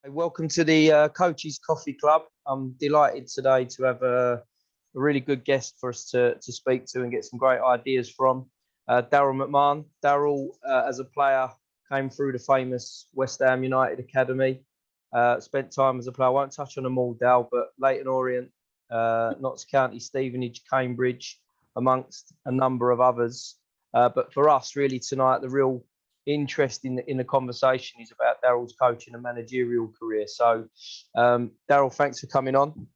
Welcome to the Coaches Coffee Club. I'm delighted today to have a really good guest for us to speak to and get some great ideas from. Daryl McMahon. Daryl, as a player, came through the famous West Ham United Academy. Spent time as a player. I won't touch on them all, Dal, but Leyton Orient, Notts County, Stevenage, Cambridge, amongst a number of others. But for us, really, tonight, the real interest in the conversation is about Daryl's coaching and managerial career. So, Daryl, thanks for coming on.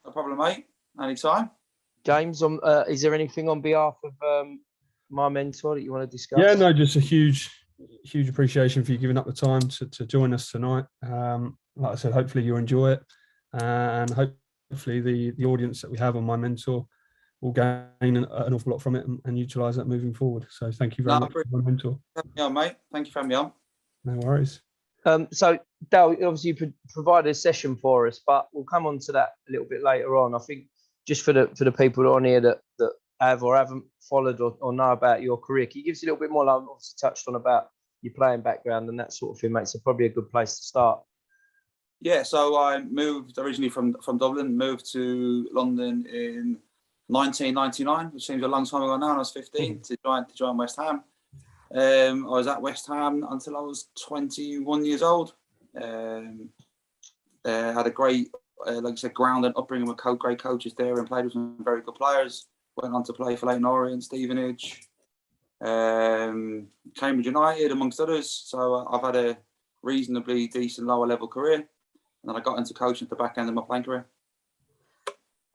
No problem, mate. Anytime. James, is there anything on behalf of MiMentor that you want to discuss? Yeah, no, just a huge appreciation for you giving up the time to join us tonight. Like I said, hopefully you'll enjoy it, and hopefully the audience that we have on MiMentor will gain an awful lot from it and utilise that moving forward. So thank you very much for MiMentor. Yeah, mate. Thank you for having me on. No worries. So, Dal, obviously you provided a session for us, but we'll come on to that a little bit later on. I think just for the people on here that have or haven't followed or know about your career, can you give us a little bit more? Like obviously touched on about your playing background and that sort of thing, mate. So probably a good place to start. Yeah, so I moved originally from Dublin, moved to London in 1999, which seems a long time ago now. I was 15 to join West Ham. I was at West Ham until I was 21 years old. Had a great, like I said, ground and upbringing with great coaches there, and played with some very good players. Went on to play for Leyton Orient, Stevenage, Cambridge United, amongst others. So I've had a reasonably decent lower level career, and then I got into coaching at the back end of my playing career.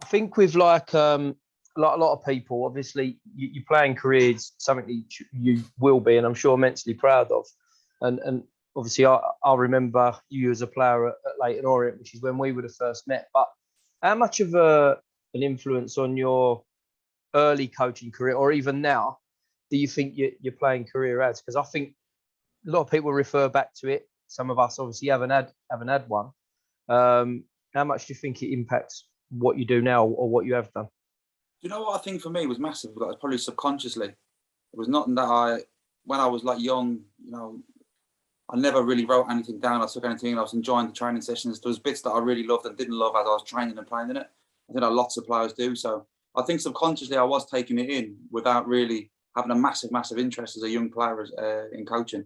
I think with like a lot of people, obviously your playing career is something that you will be, and I'm sure immensely proud of. And obviously I remember you as a player at Leyton Orient, which is when we would have first met. But how much of an influence on your early coaching career, or even now, do you think your playing career has? Because I think a lot of people refer back to it. Some of us obviously haven't had one. How much do you think it impacts what you do now or what you have done? You know what I think for me was massive, like probably subconsciously. It was nothing that when I was like young, I never really wrote anything down. I took anything. I was enjoying the training sessions. There was bits that I really loved and didn't love as I was training and playing in it. I think lots of players do. So I think subconsciously I was taking it in without really having a massive interest as a young player in coaching.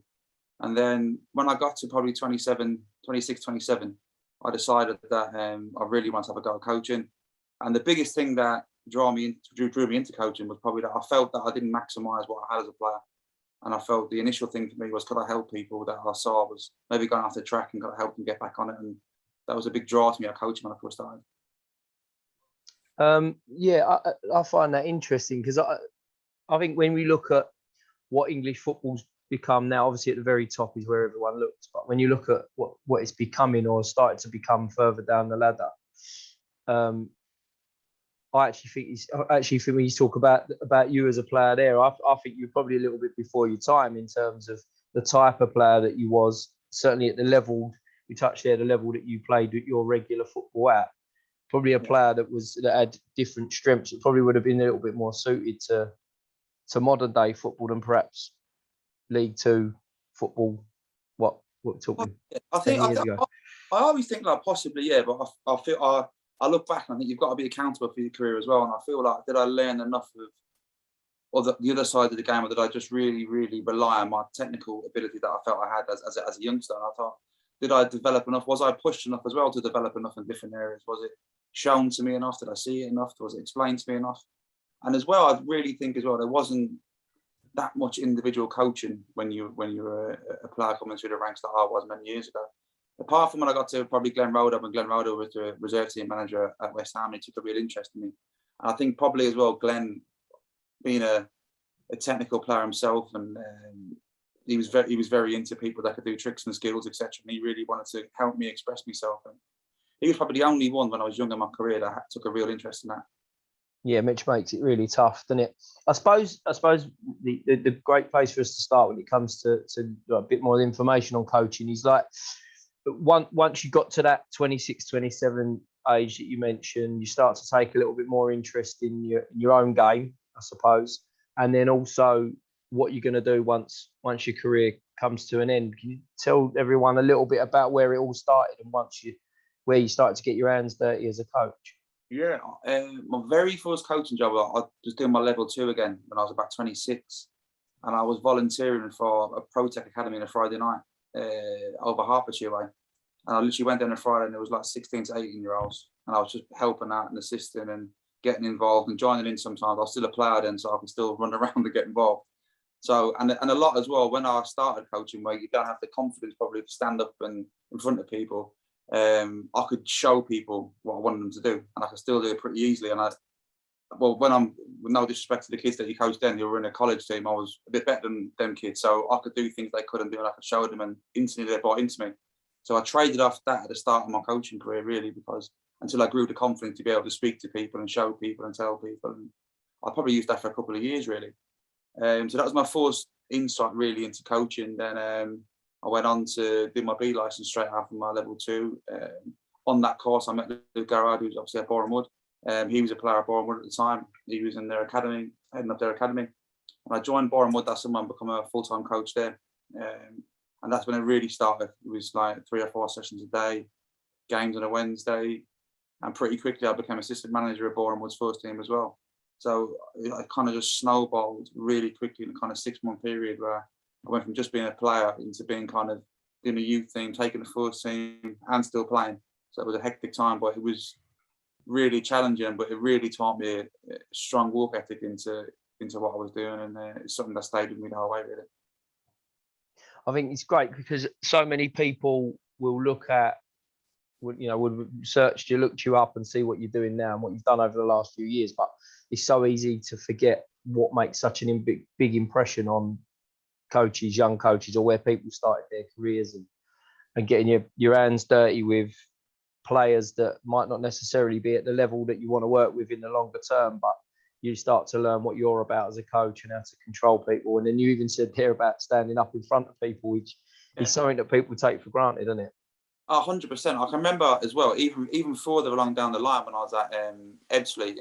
And then when I got to probably 26, 27, I decided that I really want to have a go at coaching. And the biggest thing that drew me into coaching was probably that I felt that I didn't maximise what I had as a player. And I felt the initial thing for me was, could I help people that I saw was maybe going off the track, and could I help them get back on it? And that was a big draw to me at coaching when I first started. Yeah, I find that interesting, because I think when we look at what English football's become now, obviously at the very top is where everyone looks. But when you look at what it's becoming or started to become further down the ladder, I actually think when you talk about you as a player there, I think you're probably a little bit before your time in terms of the type of player that you was. Certainly at the level you touched there, the level that you played your regular football at. Probably a player that had different strengths. It probably would have been a little bit more suited to modern day football than perhaps League Two football. What talking? I always think like possibly, yeah, but I feel I look back and I think you've got to be accountable for your career as well. And I feel like, did I learn enough of the other side of the game, or did I just really rely on my technical ability that I felt I had as a youngster? And I thought, did I develop enough? Was I pushed enough as well to develop enough in different areas? Was it shown to me enough? Did I see it enough? Was it explained to me enough? And as well, I really think as well, there wasn't that much individual coaching when you were a player coming through the ranks that I was many years ago. Apart from when I got to probably Glenn Roder, when Glenn Roder was the reserve team manager at West Ham, he took a real interest in me. And I think probably as well, Glenn, being a technical player himself, and he was very into people that could do tricks and skills, etc. And he really wanted to help me express myself. And he was probably the only one when I was young in my career that took a real interest in that. Yeah, which makes it really tough, doesn't it? I suppose the great place for us to start when it comes to a bit more information on coaching is like, once you got to that 26, 27 age that you mentioned, you start to take a little bit more interest in your own game, I suppose. And then also what you're going to do once your career comes to an end. Can you tell everyone a little bit about where it all started and where you started to get your hands dirty as a coach? Yeah, my very first coaching job, I was doing my level 2 again when I was about 26, and I was volunteering for a Pro Tech Academy on a Friday night over Hertfordshire way. And I literally went down on a Friday, and there was like 16 to 18-year-olds, and I was just helping out and assisting and getting involved and joining in sometimes. I was still a player then, so I can still run around and get involved. So, and a lot as well, when I started coaching, where you don't have the confidence probably to stand up and in front of people, I could show people what I wanted them to do, and I could still do it pretty easily. And when I'm, with no disrespect to the kids that you coached then, who were in a college team, I was a bit better than them kids, so I could do things they couldn't do, and I could show them, and instantly they bought into me. So I traded off that at the start of my coaching career, really, because until I grew the confidence to be able to speak to people and show people and tell people, and I probably used that for a couple of years, really. So that was my first insight really into coaching. Then I went on to do my B license straight after my level 2. On that course, I met Luke Garrard, who was obviously at Boreham Wood. He was a player at Boreham Wood at the time. He was in their academy, heading up their academy. And I joined Boreham Wood that summer and become a full-time coach there. And that's when it really started. It was like 3 or 4 sessions a day, games on a Wednesday. And pretty quickly, I became assistant manager of Boreham Wood's first team as well. So it kind of just snowballed really quickly in a kind of 6-month period, where I went from just being a player into being kind of doing a youth team, taking the first team and still playing. So it was a hectic time, but it was really challenging, but it really taught me a strong work ethic into what I was doing. And it's something that stayed with me the whole way, really. I think it's great because so many people will look at, would search you, looked you up and see what you're doing now and what you've done over the last few years. But it's so easy to forget what makes such an big impression on coaches, young coaches, or where people started their careers, and getting your hands dirty with players that might not necessarily be at the level that you want to work with in the longer term, but you start to learn what you're about as a coach and how to control people. And then you even said there about standing up in front of people, which is something that people take for granted, isn't it? 100%. I can remember as well, even further along down the line, when I was at Ebbsfleet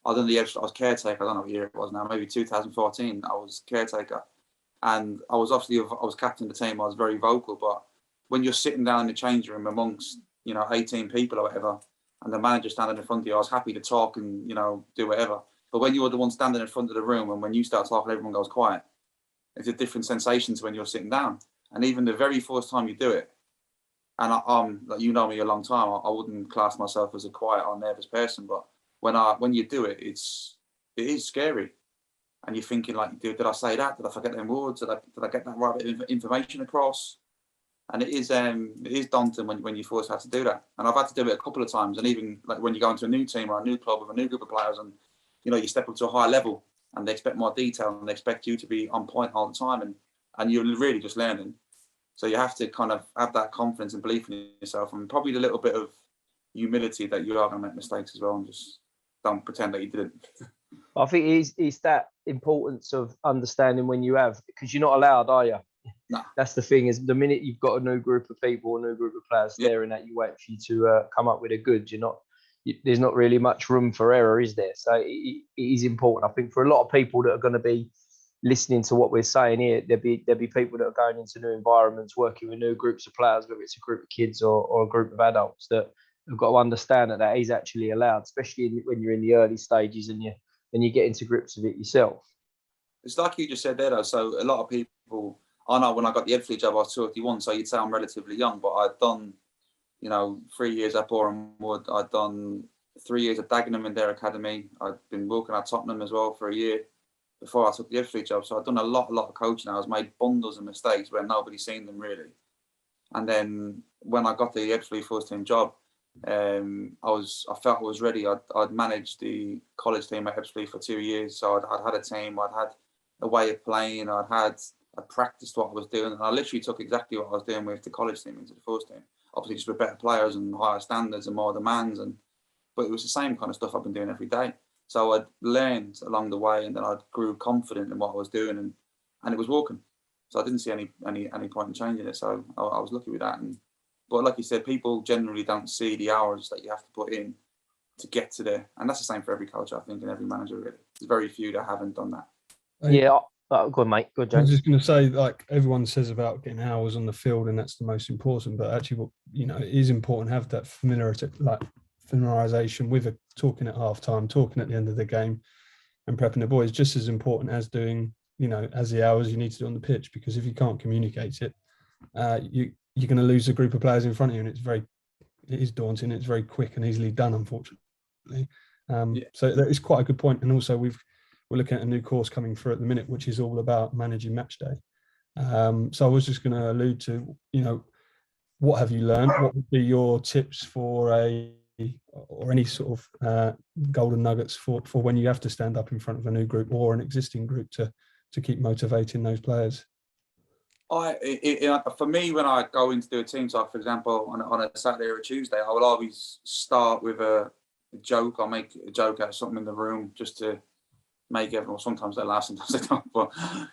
I was caretaker. I don't know what year it was now, maybe 2014. I was caretaker, and I was captain of the team. I was very vocal, but when you're sitting down in the change room amongst 18 people or whatever, and the manager standing in front of you, I was happy to talk and do whatever. But when you're the one standing in front of the room, and when you start talking, everyone goes quiet. It's a different sensation to when you're sitting down. And even the very first time you do it, and like, you know me a long time, I wouldn't class myself as a quiet or nervous person, but when you do it, it is scary, and you're thinking like, did I say that? Did I forget them words? Did I get that right bit of information across? And it is daunting when you first have to do that. And I've had to do it a couple of times, and even like when you go into a new team or a new club with a new group of players, and you step up to a higher level, and they expect more detail, and they expect you to be on point all the time, and you're really just learning. So you have to kind of have that confidence and belief in yourself, and probably the little bit of humility that you are going to make mistakes as well, and just don't pretend that you didn't. I think it's that importance of understanding when you have, because you're not allowed, are you? No. That's the thing, is the minute you've got a new group of people, a new group of players staring at you, waiting for you to come up with a good, there's not really much room for error, is there? So it is important. I think for a lot of people that are going to be listening to what we're saying here, there'll be people that are going into new environments, working with new groups of players, whether it's a group of kids or a group of adults, that have got to understand that is actually allowed, especially when you're in the early stages and you get into grips with it yourself. It's like you just said there, though. So a lot of people, I know when I got the Ebbsfleet job, I was 31, so you'd say I'm relatively young, but I'd done, 3 years at Boreham Wood. I'd done 3 years at Dagenham in their academy. I'd been working at Tottenham as well for a year before I took the Ebbsfleet job. So I'd done a lot of coaching. I was made bundles of mistakes where nobody's seen them really. And then when I got the Ebbsfleet first team job, I felt I was ready. I'd managed the college team at Ebbsfleet for 2 years. So I'd had a team, I'd had a way of playing, I'd practiced what I was doing. And I literally took exactly what I was doing with the college team into the first team. Obviously just with better players and higher standards and more demands. But it was the same kind of stuff I've been doing every day. So I'd learned along the way, and then I grew confident in what I was doing, and it was working. So I didn't see any point in changing it. So I was lucky with that. But like you said, people generally don't see the hours that you have to put in to get to there. And that's the same for every coach, I think, and every manager, really. There's very few that haven't done that. Yeah, Oh, good, mate. Good, I was James. just going to say, like everyone says about getting hours on the field, and that's the most important. But actually, what it is important to have that familiarization with talking at halftime, talking at the end of the game, and prepping the boys. Just as important as doing, as the hours you need to do on the pitch. Because if you can't communicate it, you're going to lose a group of players in front of you, and it is daunting. It's very quick and easily done, unfortunately. So that is quite a good point. And also, we're looking at a new course coming through at the minute, which is all about managing match day. So I was just going to allude to, what have you learned? What would be your tips for any sort of golden nuggets for when you have to stand up in front of a new group or an existing group to keep motivating those players? For me, when I go in to do a team talk, for example, on a Saturday or a Tuesday, I will always start with a joke. I'll make a joke out of something in the room just to make everyone. Sometimes they laugh, sometimes they don't. But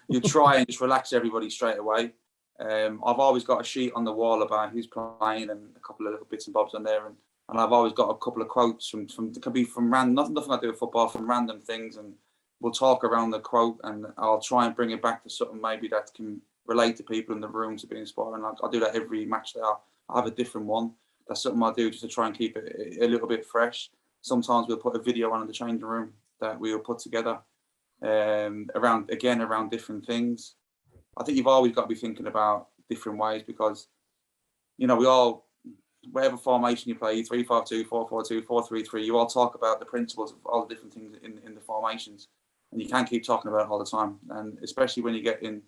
you try and just relax everybody straight away. I've always got a sheet on the wall about who's playing and a couple of little bits and bobs on there, and I've always got a couple of quotes from it could be from random, nothing I do with football, from random things, and we'll talk around the quote, and I'll try and bring it back to something maybe that can relate to people in the room to be inspiring. I'll do that every match day. I'll have a different one. That's something I do just to try and keep it a little bit fresh. Sometimes we'll put a video on in the changing room that we'll put together around different things. I think you've always got to be thinking about different ways because, we all, whatever formation you play, 3-5-2, 4-4-2, 4-3-3, you all talk about the principles of all the different things in the formations. And you can't keep talking about it all the time. And especially when you get in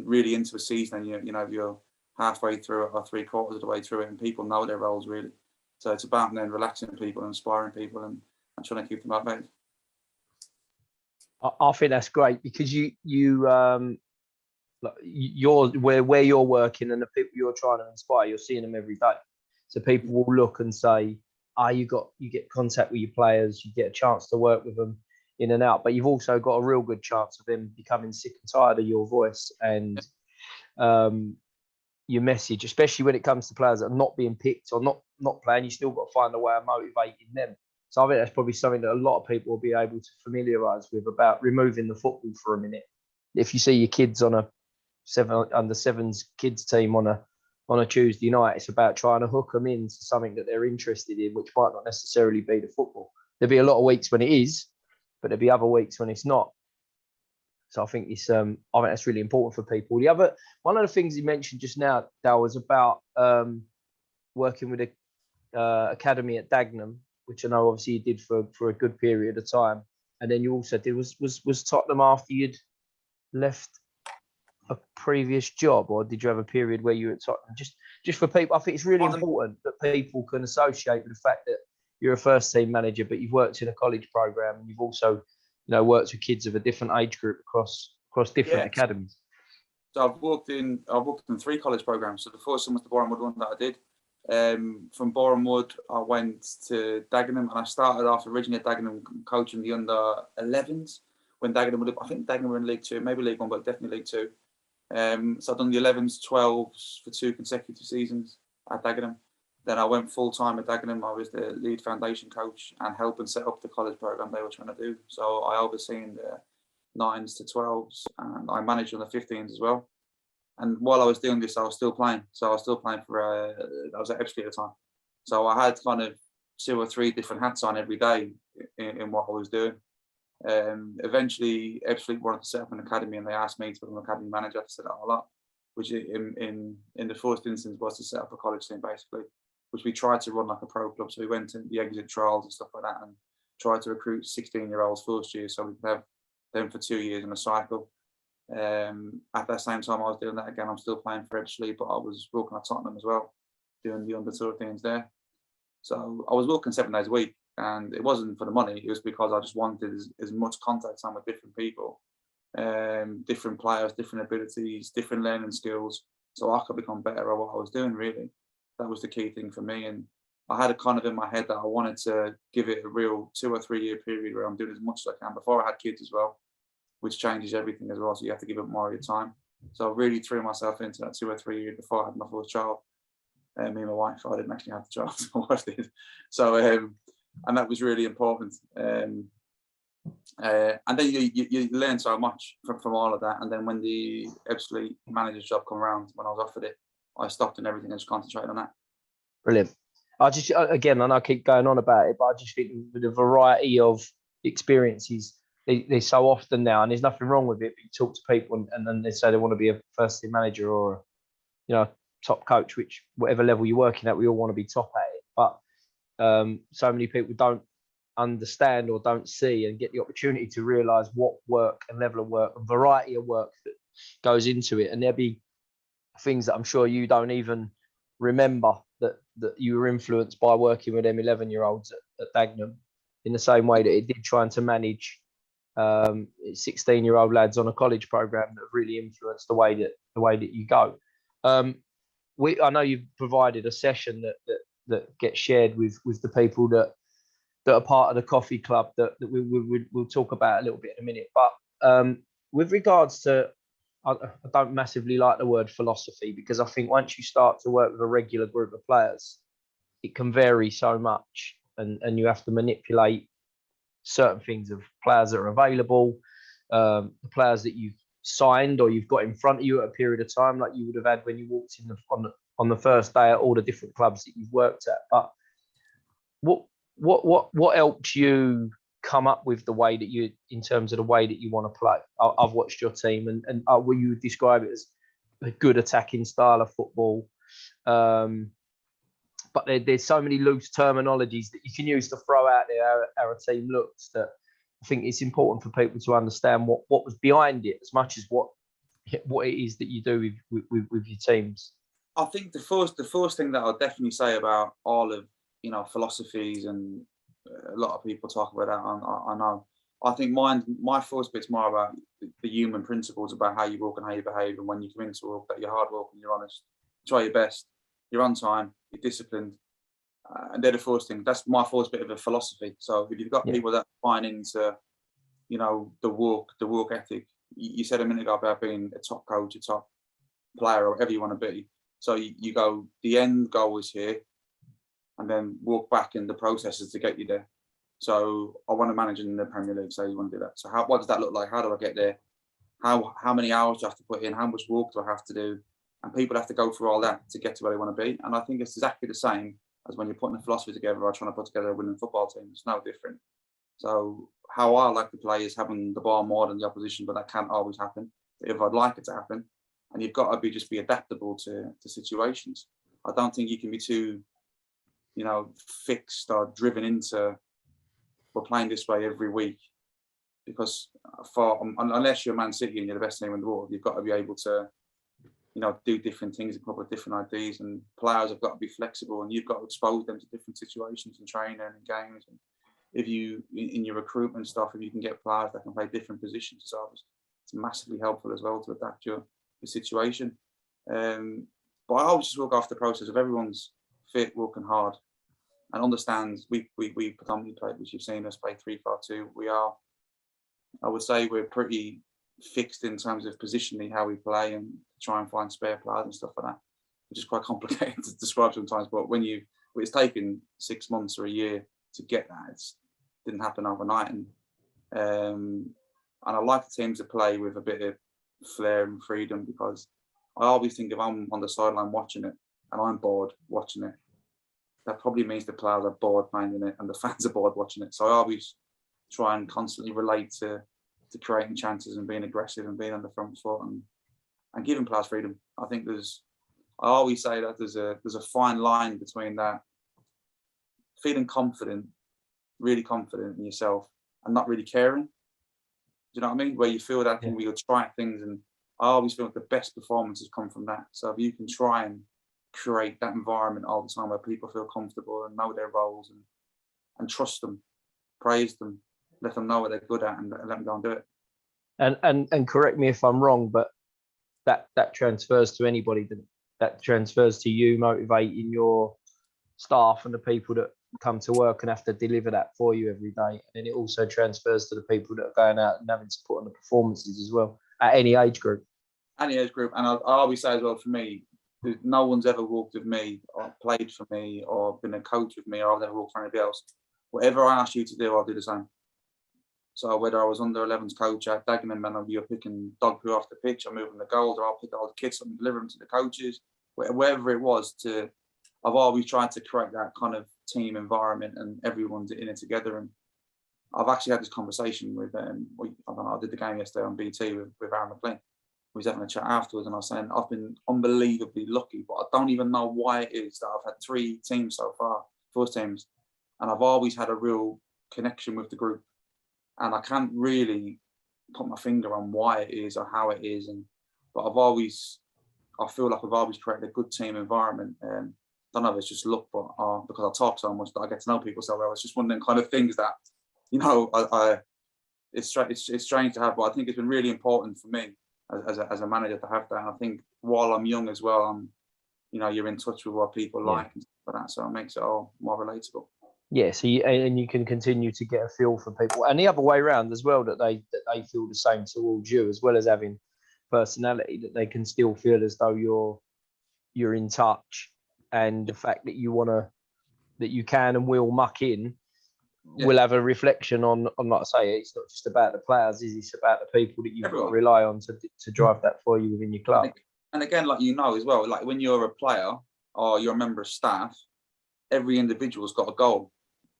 really into a season and you're halfway through it or 3/4 of the way through it and people know their roles really. So it's about then relaxing people and inspiring people and trying to keep them motivated. I think that's great because you're where you're working and the people you're trying to inspire, you're seeing them every day. So people will look and say, you get contact with your players, you get a chance to work with them in and out, but you've also got a real good chance of them becoming sick and tired of your voice and your message, especially when it comes to players that are not being picked or not playing. You still got to find a way of motivating them. So I think that's probably something that a lot of people will be able to familiarise with about removing the football for a minute. If you see your kids on a under sevens kids team on a Tuesday night, it's about trying to hook them into something that they're interested in, which might not necessarily be the football. There'll be a lot of weeks when it is, but there'll be other weeks when it's not. So I think I think that's really important for people. One of the things you mentioned just now, Dal, was about working with a academy at Dagenham, which I know obviously you did for a good period of time, and then you also did was Tottenham after you'd left a previous job, or did you have a period where you were at Tottenham? Just for people, I think it's really important that people can associate with the fact that you're a first team manager, but you've worked in a college program and you've also worked with kids of a different age group across different academies. So I've worked in 3 college programs. So the first one was the Bournemouth one that I did. From Bournemouth, I went to Dagenham, and I started off originally at Dagenham coaching the under 11s when Dagenham I think Dagenham were in League 2, maybe League 1, but definitely League 2. So I've done the 11s, 12s for 2 consecutive seasons at Dagenham. Then I went full time at Dagenham. I was the lead foundation coach and helping set up the college program they were trying to do. So I overseen the 9s to 12s, and I managed on the 15s as well. And while I was doing this, I was still playing. So I was still playing I was at Ebbsfleet at the time. So I had kind of 2 or 3 different hats on every day in what I was doing. Eventually, Ebbsfleet wanted to set up an academy, and they asked me to become an academy manager to set it all up, which in the first instance was to set up a college team, basically, which we tried to run like a pro club. So we went to the exit trials and stuff like that and tried to recruit 16-year-olds first year so we could have them for 2 years in a cycle. At that same time I was doing that again, I'm still playing for Ebbsfleet, but I was working at Tottenham as well, doing the under 13s there. So I was working 7 days a week, and it wasn't for the money, it was because I just wanted as much contact time with different people, different players, different abilities, different learning skills, so I could become better at what I was doing, really. That was the key thing for me. And I had it kind of in my head that I wanted to give it a real 2 or 3 year period where I'm doing as much as I can before I had kids as well, which changes everything as well. So you have to give it more of your time. So I really threw myself into that 2 or 3 years before I had my first child. Me and my wife, I didn't actually have the child, my wife did. So, and that was really important. And then you learn so much from all of that. And then when the Ebbsfleet manager's job come around, when I was offered it, I stopped and everything and just concentrated on that. Brilliant. I just, again, and I keep going on about it, but I just think with the variety of experiences, they so often now, and there's nothing wrong with it, but you talk to people and then they say they want to be a first team manager or, top coach, which whatever level you're working at, we all want to be top at it. But so many people don't understand or don't see and get the opportunity to realise what work and level of work and variety of work that goes into it. And there'll be things that I'm sure you don't even remember that you were influenced by working with them 11-year-olds at Dagenham, in the same way that it did trying to manage 16-year-old lads on a college program that have really influenced the way that you go. I know you've provided a session that gets shared with the people that are part of the coffee club that we'll talk about a little bit in a minute. But with regards to, I don't massively like the word philosophy, because I think once you start to work with a regular group of players, it can vary so much, and you have to manipulate certain things of players that are available, the players that you've signed or you've got in front of you at a period of time, like you would have had when you walked in on the first day at all the different clubs that you've worked at. But what helped you come up with the way that you, in terms of the way that you want to play? I've watched your team, and will you describe it as a good attacking style of football? But there's so many loose terminologies that you can use to throw out there how a team looks, that I think it's important for people to understand what was behind it as much as what it is that you do with your teams. I think the first thing that I'll definitely say about all of philosophies, and a lot of people talk about that. I know. I think my first bit's more about the human principles, about how you walk and how you behave, and when you come into work, that you're hard working, you're honest, try your best, you're on time, you're disciplined, and they're the first thing. That's my first bit of a philosophy. So if you've got people that find into, the work ethic. You said a minute ago about being a top coach, a top player, or whatever you want to be. So you go, the end goal is here, and then walk back in the processes to get you there. So I want to manage in the Premier League, so you want to do that. So what does that look like? How do I get there? How many hours do I have to put in? How much work do I have to do? And people have to go through all that to get to where they want to be. And I think it's exactly the same as when you're putting a philosophy together or trying to put together a winning football team. It's no different. So how I like to play is having the ball more than the opposition, but that can't always happen. If I'd like it to happen, and you've got to just be adaptable to situations. I don't think you can be too, fixed or driven into, we're playing this way every week, because unless you're Man City and you're the best team in the world, you've got to be able to, do different things and come up with different ideas, and players have got to be flexible, and you've got to expose them to different situations in training and games. And if you, in your recruitment stuff, if you can get players that can play different positions, it's massively helpful as well to adapt your situation. But I always just work off the process of everyone's fit, working hard, and understands we predominantly play, which you've seen us play 3-4-2. We are, I would say, we're pretty fixed in terms of positioning how we play, and try and find spare players and stuff like that, which is quite complicated to describe sometimes. But it's taken 6 months or a year to get that. It didn't happen overnight, and I like the teams to play with a bit of flair and freedom, because I always think if I'm on the sideline watching it and I'm bored watching it, that probably means the players are bored playing in it and the fans are bored watching it. So I always try and constantly relate to creating chances and being aggressive and being on the front foot and giving players freedom. I think I always say that there's a fine line between that, feeling confident, really confident in yourself, and not really caring. Do you know what I mean? Where you feel that thing where you'll try things, and I always feel like the best performances come from that. So if you can try and create that environment all the time where people feel comfortable and know their roles, and trust them, praise them, let them know what they're good at, and let them go and do it. And correct me if I'm wrong, but that transfers to anybody. That transfers to you, motivating your staff and the people that come to work and have to deliver that for you every day. And it also transfers to the people that are going out and having to put on the performances as well, at any age group. Any age group. And I always say as well, for me, no one's ever walked with me or played for me or been a coach with me, or I've never walked for anybody else. Whatever I ask you to do, I'll do the same. So whether I was under 11s coach at Dagenham and you're picking dog poo off the pitch, or moving the goals, or I'll pick all the kits up and deliver them to the coaches, wherever it was, I've always tried to create that kind of team environment and everyone's in it together. And I've actually had this conversation with, I don't know, I did the game yesterday on BT with Daryl McMahon. We was having a chat afterwards, and I was saying I've been unbelievably lucky, but I don't even know why it is that I've had 3 teams so far, 4 teams, and I've always had a real connection with the group. And I can't really put my finger on why it is or how it is. But I feel like I've always created a good team environment. I don't know if it's just luck, but because I talk so much that I get to know people so well. It's just one of them kind of things that, you know, it's strange to have, but I think it's been really important for me as a manager to have that. And I think while I'm young as well, you're in touch with what people like and stuff like that. So it makes it all more relatable. Yeah, so you can continue to get a feel for people, and the other way around as well, that they feel the same towards you, as well as having personality, that they can still feel as though you're in touch, and the fact that you can and will muck in will have a reflection on like I say, it's not just about the players, it's about the people that you've got to rely on to drive that for you within your club. And again, like as well, like when you're a player or you're a member of staff, every individual's got a goal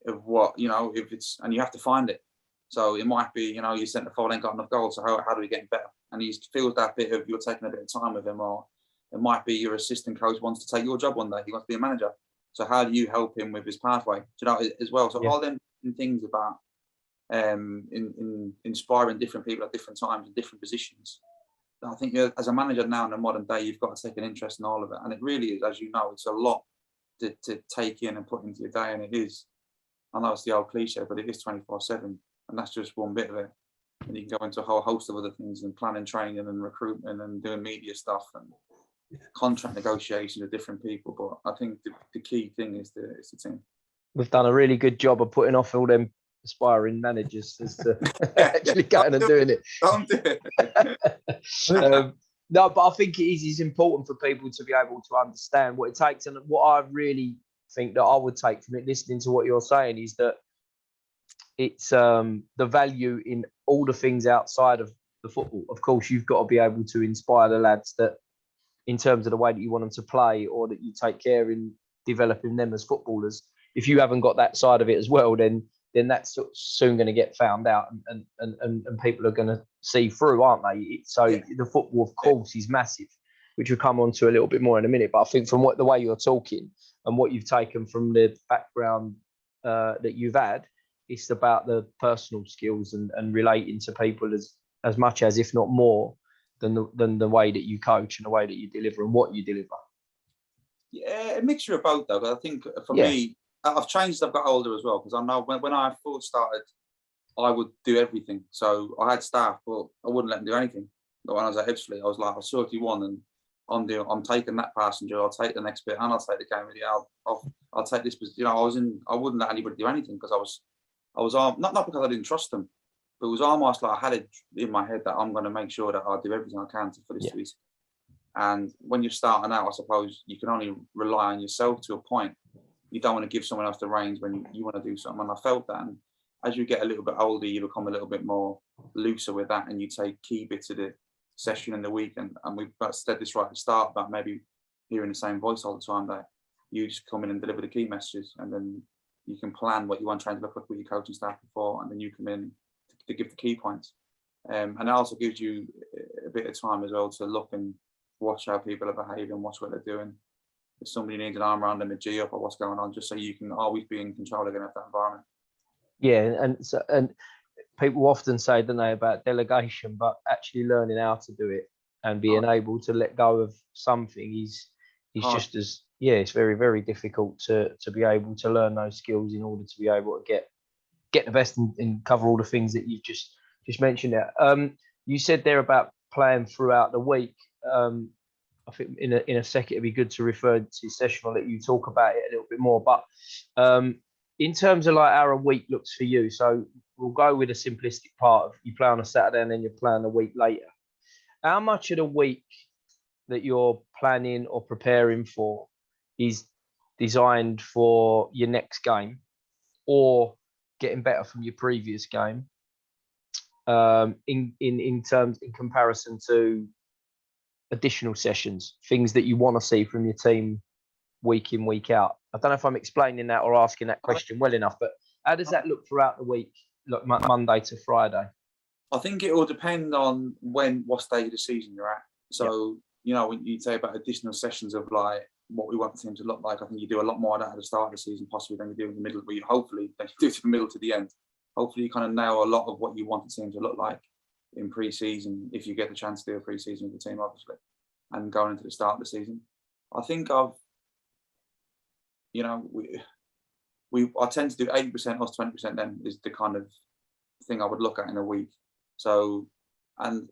of what, if it's, and you have to find it. So it might be, your centre forward ain't got enough goals, so how do we get better? And he feels that bit of, you're taking a bit of time with him, or it might be your assistant coach wants to take your job one day, he wants to be a manager. So how do you help him with his pathway? As well. So all them things about inspiring different people at different times in different positions. I think as a manager now in the modern day, you've got to take an interest in all of it. And it really is, as you know, it's a lot to take in and put into your day. And it is, I know it's the old cliche, but it is 24/7, and that's just one bit of it. And you can go into a whole host of other things, and planning, training, and recruitment, and doing media stuff, and contract negotiations with different people. But I think the key thing is the team. We've done a really good job of putting off all them aspiring managers as to actually going and doing it. Don't do it. No, but I think it's important for people to be able to understand what it takes. And what I really think that I would take from it, listening to what you're saying, is that it's the value in all the things outside of the football. Of course, you've got to be able to inspire the lads that, in terms of the way that you want them to play, or that you take care in developing them as footballers. If you haven't got that side of it as well, then that's soon going to get found out, and people are going to see through, aren't they? So the football, of course, is massive, which we'll come on to a little bit more in a minute. But I think from the way you're talking and what you've taken from the background that you've had, it's about the personal skills and relating to people as much as, if not more, than the way that you coach and the way that you deliver and what you deliver. Yeah, a mixture of both, though. But I think for me, I've changed as I've got older as well, because I know when I first started, I would do everything. So I had staff, but I wouldn't let them do anything. But when I was at Ebbsfleet, I was like, I was 31 and I'm taking that passenger, I'll take the next bit, and I'll take the game with you. I'll take this, I wouldn't let anybody do anything, because I was not because I didn't trust them, but it was almost like I had it in my head that I'm going to make sure that I'll do everything I can for this to be. And when you're starting out, I suppose you can only rely on yourself to a point. You don't want to give someone else the reins when you want to do something. And I felt that. And as you get a little bit older, you become a little bit more looser with that, and you take key bits of the session in the week. And we've said this right at the start about maybe hearing the same voice all the time, that you just come in and deliver the key messages, and then you can plan what you want trying to look like with your coaching staff before, and then you come in to give the key points. And it also gives you a bit of time as well to look and watch how people are behaving, watch what they're doing. If somebody needs an arm around them, a G up, or what's going on, just so you can always be in control again of that environment. Yeah, and people often say, don't they, about delegation, but actually learning how to do it and being able to let go of something is just as it's very, very difficult to be able to learn those skills in order to be able to get the best and cover all the things that you've just mentioned there. You said there about playing throughout the week. I think in a second it'd be good to refer to your session. I'll let you talk about it a little bit more. But in terms of like how a week looks for you, so we'll go with a simplistic part of you play on a Saturday and then you're playing a week later. How much of the week that you're planning or preparing for is designed for your next game or getting better from your previous game, in comparison to additional sessions, things that you want to see from your team week in, week out? I don't know if I'm explaining that or asking that question well enough, but how does that look throughout the week, like Monday to Friday? I think it will depend on what stage of the season you're at. So, when you say about additional sessions of like what we want the team to look like, I think you do a lot more of that at the start of the season, possibly than you do in the middle, where hopefully you do it from the middle to the end. Hopefully you kind of know a lot of what you want the team to look like in pre-season, if you get the chance to do a pre-season with the team, obviously, and going into the start of the season. I think I tend to do 80% plus 20%. Then is the kind of thing I would look at in a week. So, and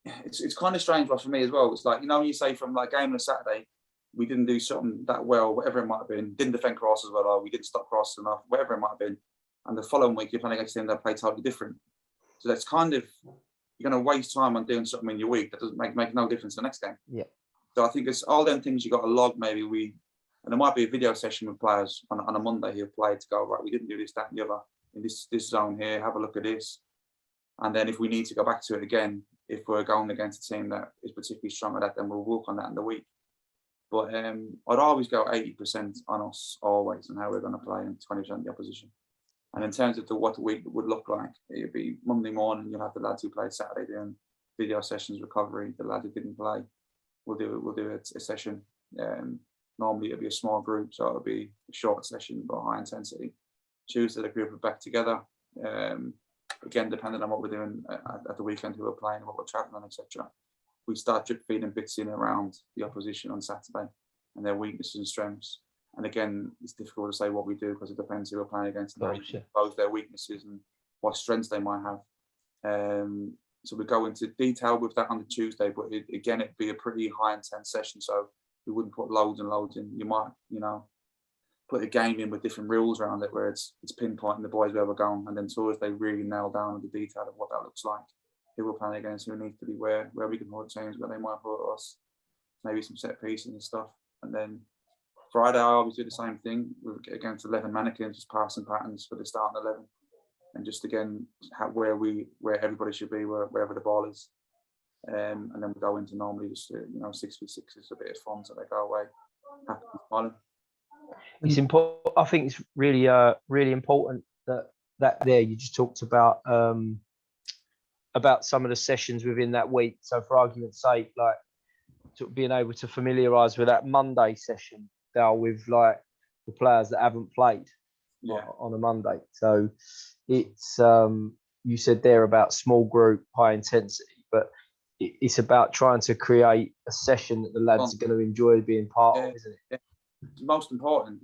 it's kind of strange for me as well. It's like, when you say from like game on a Saturday, we didn't do something that well, whatever it might have been, didn't defend cross as well, or we didn't stop cross enough, whatever it might have been. And the following week, you're playing against a team that play totally different. So that's kind of, you're going to waste time on doing something in your week that doesn't make no difference in the next game. Yeah. So I think it's all them things you got to log. Maybe and there might be a video session with players on a Monday who'll play to go, right, we didn't do this, that, and the other in this zone here. Have a look at this. And then if we need to go back to it again, if we're going against a team that is particularly strong at that, then we'll work on that in the week. But I'd always go 80% on us always and how we're going to play, and 20% the opposition. And in terms of what the week would look like, it'd be Monday morning, you'll have the lads who played Saturday doing video sessions, recovery. The lads who didn't play, we'll do a session. Normally it'll be a small group, so it'll be a short session but high intensity. Tuesday the group are back together. Again, depending on what we're doing at the weekend, who we're playing, what we're travelling on, etc. We start drip feeding bits in around the opposition on Saturday and their weaknesses and strengths. And again, it's difficult to say what we do because it depends who we're playing against and both their weaknesses and what strengths they might have. So we go into detail with that on the Tuesday, but it'd be a pretty high intense session. So we wouldn't put loads and loads in. You might, put a game in with different rules around it where it's pinpointing the boys where we're going. And then Thursday really nail down the detail of what that looks like. Who we're playing against, who needs to be where we can hurt teams, where they might hurt us, maybe some set pieces and stuff. And then Friday, I always do the same thing. We get against 11 mannequins, just passing patterns for the starting 11, and just again where everybody should be, wherever the ball is. And then we go into normally just 6v6 is a bit of fun, so they go away happy and smiling. It's important. I think it's really really important that there you just talked about some of the sessions within that week. So for argument's sake, like being able to familiarise with that Monday session now with like the players that haven't played on a Monday. So it's you said there about small group, high intensity, but it's about trying to create a session that the lads are going to enjoy being part of, isn't it? Yeah. It's most important.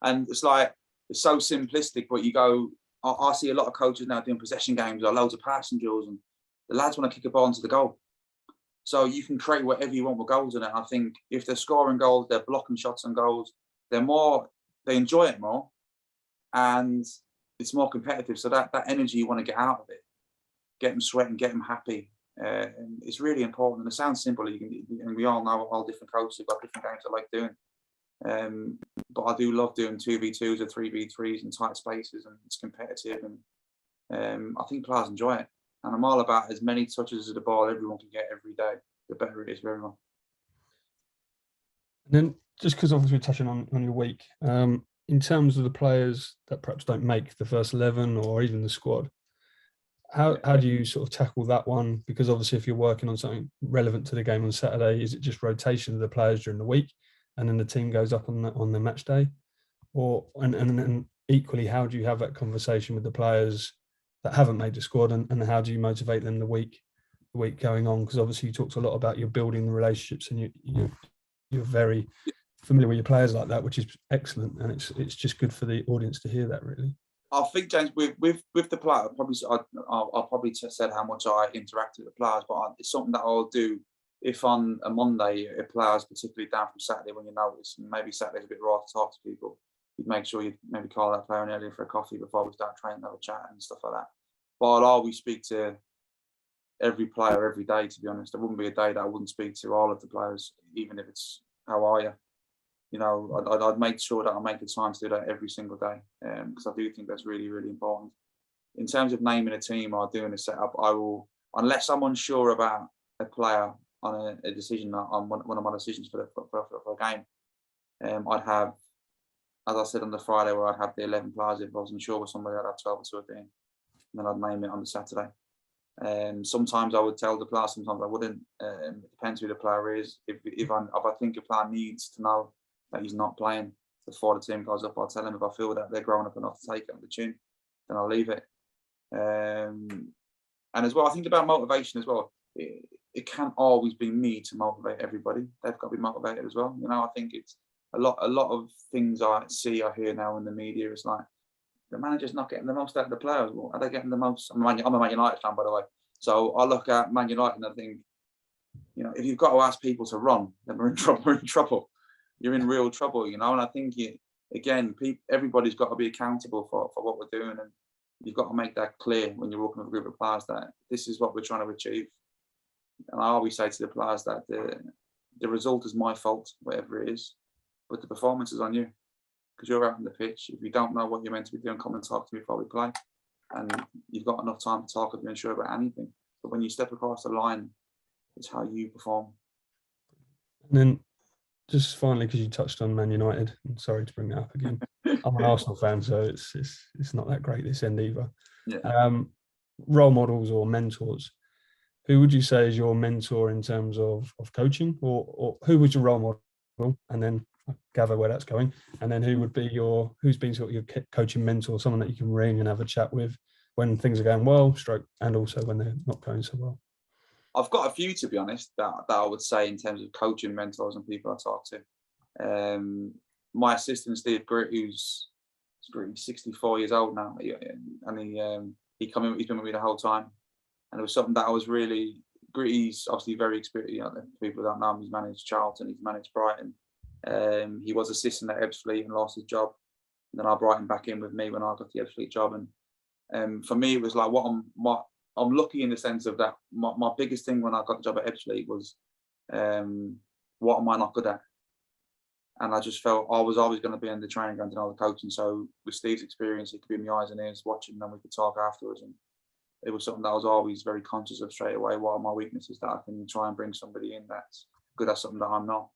And it's like, it's so simplistic, but you go, I see a lot of coaches now doing possession games or loads of passing drills, and the lads want to kick a ball into the goal. So you can create whatever you want with goals in it. I think if they're scoring goals, they're blocking shots on goals, they enjoy it more, and it's more competitive. So that energy you want to get out of it, get them sweating, get them happy. And it's really important. And it sounds simple, and we all know all different coaches have got different games they like doing. But I do love doing 2v2s or 3v3s in tight spaces, and it's competitive, and I think players enjoy it. And I'm all about as many touches of the ball everyone can get every day, the better it is for everyone. And then, just because obviously we're touching on your week, in terms of the players that perhaps don't make the first 11 or even the squad, how do you sort of tackle that one? Because obviously if you're working on something relevant to the game on Saturday, is it just rotation of the players during the week and then the team goes up on the match day? And equally, how do you have that conversation with the players that haven't made the squad, and how do you motivate them the week going on? Because obviously you talked a lot about you're building the relationships, and you're very familiar with your players like that, which is excellent, and it's just good for the audience to hear that, really. I think, James, with the players, I'll probably said how much I interact with the players, but it's something that I'll do if on a Monday a player's particularly down from Saturday, when you notice, and maybe Saturday's a bit raw to talk to people, you'd make sure you maybe call that player in earlier for a coffee before we start training, have a chat and stuff like that. But I'll always speak to every player every day, to be honest. There wouldn't be a day that I wouldn't speak to all of the players, even if it's, how are you? I'd make sure that I make the time to do that every single day, because I do think that's really, really important. in terms of naming a team or doing a setup, I will, unless I'm unsure about a player on a decision, on one of my decisions for a game, I'd have, as I said on the Friday, where I'd have the 11 players. If I wasn't sure with somebody, I'd have 12 or 13, and then I'd name it on the Saturday. Sometimes I would tell the player, sometimes I wouldn't. It depends who the player is. If I think a player needs to know that he's not playing before the team goes up, I'll tell him. If I feel that they're growing up enough to take it on the chin, then I'll leave it. And as well, I think about motivation as well. It can't always be me to motivate everybody. They've got to be motivated as well. You know, I think it's a lot of things I hear now in the media. It's like, the manager's not getting the most out of the players. Well, are they getting the most? I'm a Man United fan, by the way. So I look at Man United and I think, you know, if you've got to ask people to run, then we're in trouble. You're in real trouble, you know. And I think, everybody's got to be accountable for what we're doing. And you've got to make that clear when you're working with a group of players that this is what we're trying to achieve. And I always say to the players that the result is my fault, whatever it is, but the performance is on you. Because you're out on the pitch. If you don't know what you're meant to be doing, come and talk to me before we play. And you've got enough time to talk if you're unsure about anything. But when you step across the line, it's how you perform. And then just finally, because you touched on Man United, I'm sorry to bring that up again. I'm an Arsenal fan, so it's not that great this end either. Yeah. Role models or mentors. Who would you say is your mentor in terms of coaching, or who was your role model? And then I gather where that's going. And then who's been sort of your coaching mentor, someone that you can ring and have a chat with when things are going well, and also when they're not going so well? I've got a few, to be honest, that I would say in terms of coaching mentors and people I talk to. My assistant, Steve Gritt, who's 64 years old now, and he's been with me the whole time. And it was something that I was really, Gritty's obviously very experienced. You know, people that know him, he's managed Charlton, he's managed Brighton. He was assistant at Ebbsfleet and lost his job. And then I brought him back in with me when I got the Ebbsfleet job. And for me, it was like I'm lucky in the sense of that. My biggest thing when I got the job at Ebbsfleet was what am I not good at? And I just felt I was always going to be in the training ground and all the coaching. So with Steve's experience, he could be in my eyes and ears watching, and then we could talk afterwards. And it was something that I was always very conscious of straight away. What are my weaknesses that I can try and bring somebody in that's good at something that I'm not?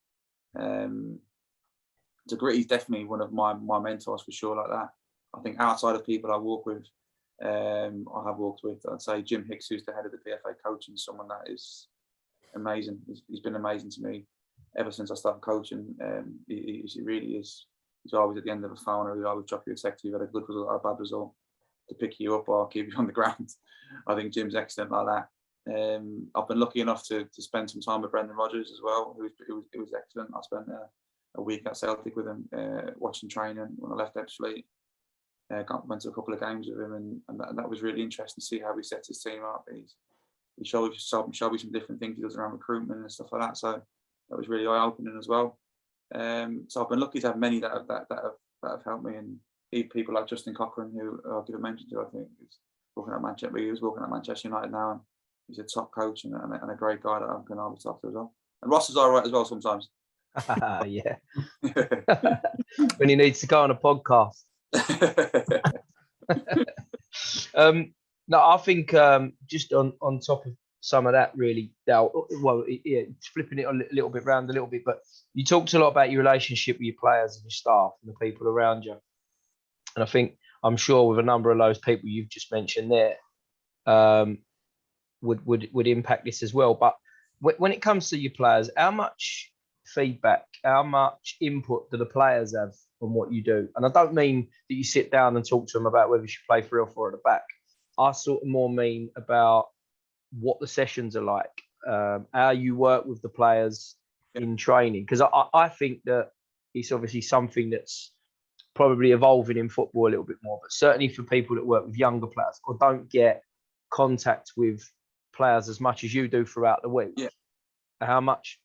So Gritty's definitely one of my mentors for sure, like that. I think outside of people I work with, I have worked with, I'd say Jim Hicks, who's the head of the PFA coaching, someone that is amazing. He's been amazing to me ever since I started coaching. He really is. He's always at the end of a phone, or he'll always drop you a text if you've had a good result or a bad result, to pick you up or keep you on the ground. I think Jim's excellent like that. I've been lucky enough to spend some time with Brendan Rodgers as well, who was excellent. I spent a week at Celtic with him, watching training when I left Ebbsfleet. Went to a couple of games with him, and that was really interesting to see how he sets his team up. He showed me some different things he does around recruitment and stuff like that. So that was really eye-opening as well. So I've been lucky to have many that have helped me, and people like Justin Cochran, who I'll give a mention to. I think he's working at Manchester. He was working at Manchester United now, and he's a top coach and a great guy that I can always talk to as well. And Ross is all right as well sometimes. Yeah. When he needs to go on a podcast. No, I think just on top of some of that, really, flipping it a little bit round a little bit, but you talked a lot about your relationship with your players and your staff and the people around you. And I think, I'm sure with a number of those people you've just mentioned there, would impact this as well. But when it comes to your players, how much feedback, how much input do the players have on what you do? And I don't mean that you sit down and talk to them about whether you should play 3 or 4 at the back. I sort of more mean about what the sessions are like, how you work with the players in training. Because I think that it's obviously something that's probably evolving in football a little bit more, but certainly for people that work with younger players or don't get contact with players as much as you do throughout the week. Yeah. How much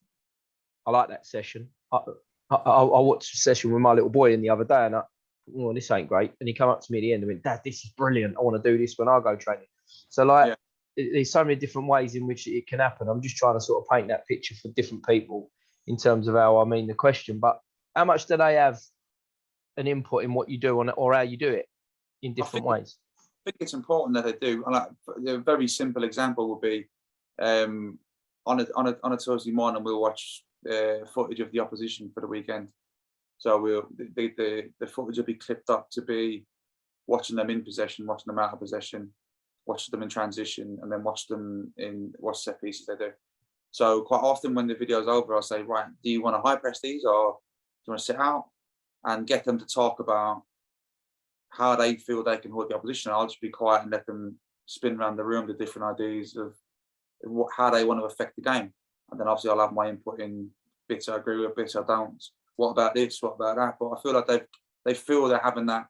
I like that session. I watched a session with my little boy in the other day, and this ain't great. And he came up to me at the end and went, "Dad, this is brilliant. I want to do this when I go training." So there's so many different ways in which it can happen. I'm just trying to sort of paint that picture for different people in terms of how I mean the question. But how much do they have an input in what you do or how you do it in different ways? think it's important that they do. And like, a very simple example would be on a Thursday morning, we'll watch footage of the opposition for the weekend. So the footage will be clipped up to be watching them in possession, watching them out of possession, watch them in transition, and then watch set pieces they do. So quite often when the video's over, I'll say, right, do you want to high press these, or do you want to sit out, and get them to talk about how they feel they can hold the opposition. I'll just be quiet and let them spin around the room, the different ideas of how they want to affect the game. And then obviously I'll have my input in bits I agree with, bits I don't. What about this? What about that? But I feel like they feel they're having an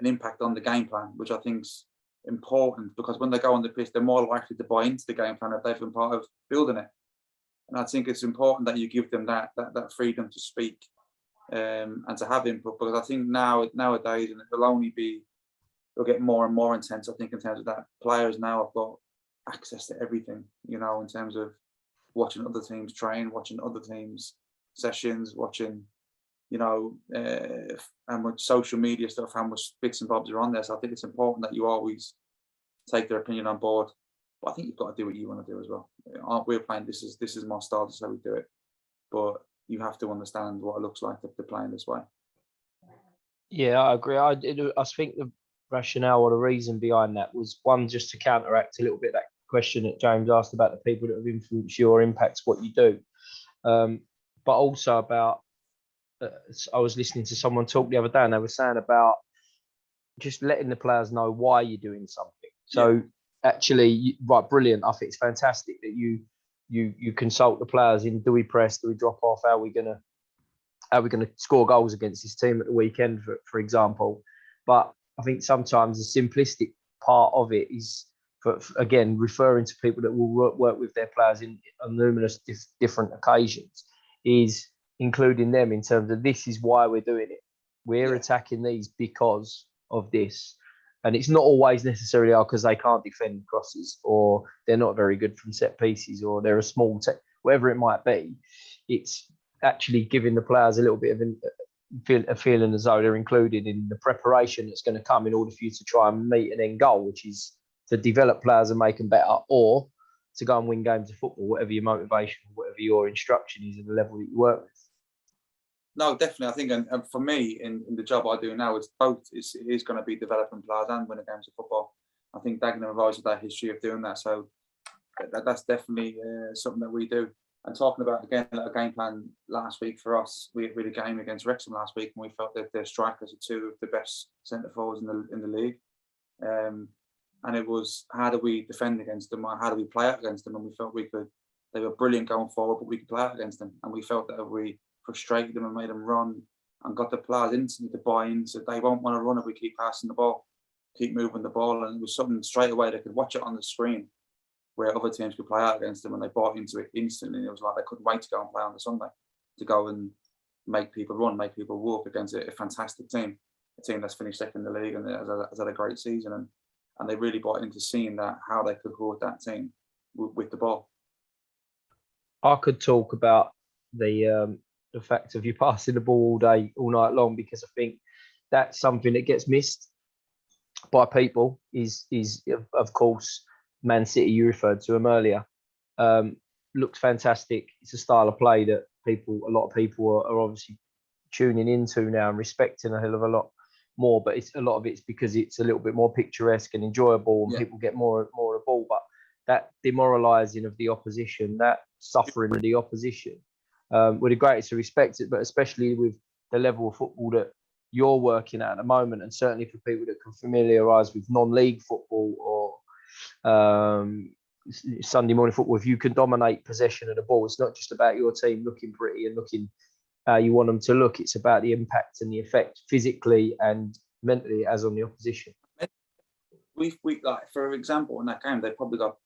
impact on the game plan, which I think's important, because when they go on the pitch, they're more likely to buy into the game plan if they've been part of building it. And I think it's important that you give them that freedom to speak and to have input, because I think nowadays, and it'll get more and more intense, I think, in terms of that players now have got access to everything, in terms of watching other teams train, watching other teams sessions, watching, and with social media stuff, how much bits and bobs are on there. So I think it's important that you always take their opinion on board. But I think you've got to do what you want to do as well. We're playing, this is my style, this is how we do it. But you have to understand what it looks like if they're playing this way. Yeah, I agree. I think the rationale or the reason behind that was, one, just to counteract a little bit that question that James asked about the people that have influenced you or impacts what you do. But also about, I was listening to someone talk the other day, and they were saying about just letting the players know why you're doing something. So actually, right, brilliant. I think it's fantastic that you consult the players in, do we press, do we drop off, how are we gonna score goals against this team at the weekend, for example. But I think sometimes the simplistic part of it is, for again, referring to people that will work with their players on numerous different occasions, is including them in terms of, this is why we're doing it. We're attacking these because of this. And it's not always necessarily because they can't defend crosses, or they're not very good from set pieces, or they're a small whatever it might be. It's actually giving the players a little bit of a feeling as though they're included in the preparation that's going to come in order for you to try and meet an end goal, which is to develop players and make them better, or to go and win games of football, whatever your motivation, whatever your instruction is at the level that you work with. No, definitely. I think, and for me, in the job I do now, it's both. It is going to be developing players and winning games of football. I think Dagenham have always had that history of doing that. So that's definitely something that we do. And talking about, again, a game plan last week for us, we had a game against Wrexham last week, and we felt that their strikers are two of the best centre forwards in the league. And it was, how do we defend against them, or how do we play out against them? And we felt they were brilliant going forward, but we could play out against them. And we felt that if we frustrated them and made them run and got the players instantly to buy in, so they won't want to run if we keep passing the ball, keep moving the ball. And it was something straight away, they could watch it on the screen where other teams could play out against them, and they bought into it instantly. It was like they couldn't wait to go and play on the Sunday, to go and make people run, make people walk against a fantastic team, a team that's finished second in the league and has had a great season. And they really bought into seeing that, how they could hold that team with the ball. I could talk about the fact of you passing the ball all night long, because I think that's something that gets missed by people. Is of course Man City, you referred to them earlier. Looks fantastic. It's a style of play that a lot of people are obviously tuning into now and respecting a hell of a lot more. But a lot of it's because it's a little bit more picturesque and enjoyable, and people get more of the ball. But that demoralising of the opposition, that suffering of the opposition, with the greatest respect it, but especially with the level of football that you're working at the moment, and certainly for people that can familiarise with non-league football or Sunday morning football, if you can dominate possession of the ball, it's not just about your team looking pretty and looking how you want them to look. It's about the impact and the effect physically and mentally as on the opposition. We like, for example, in that game, they probably got,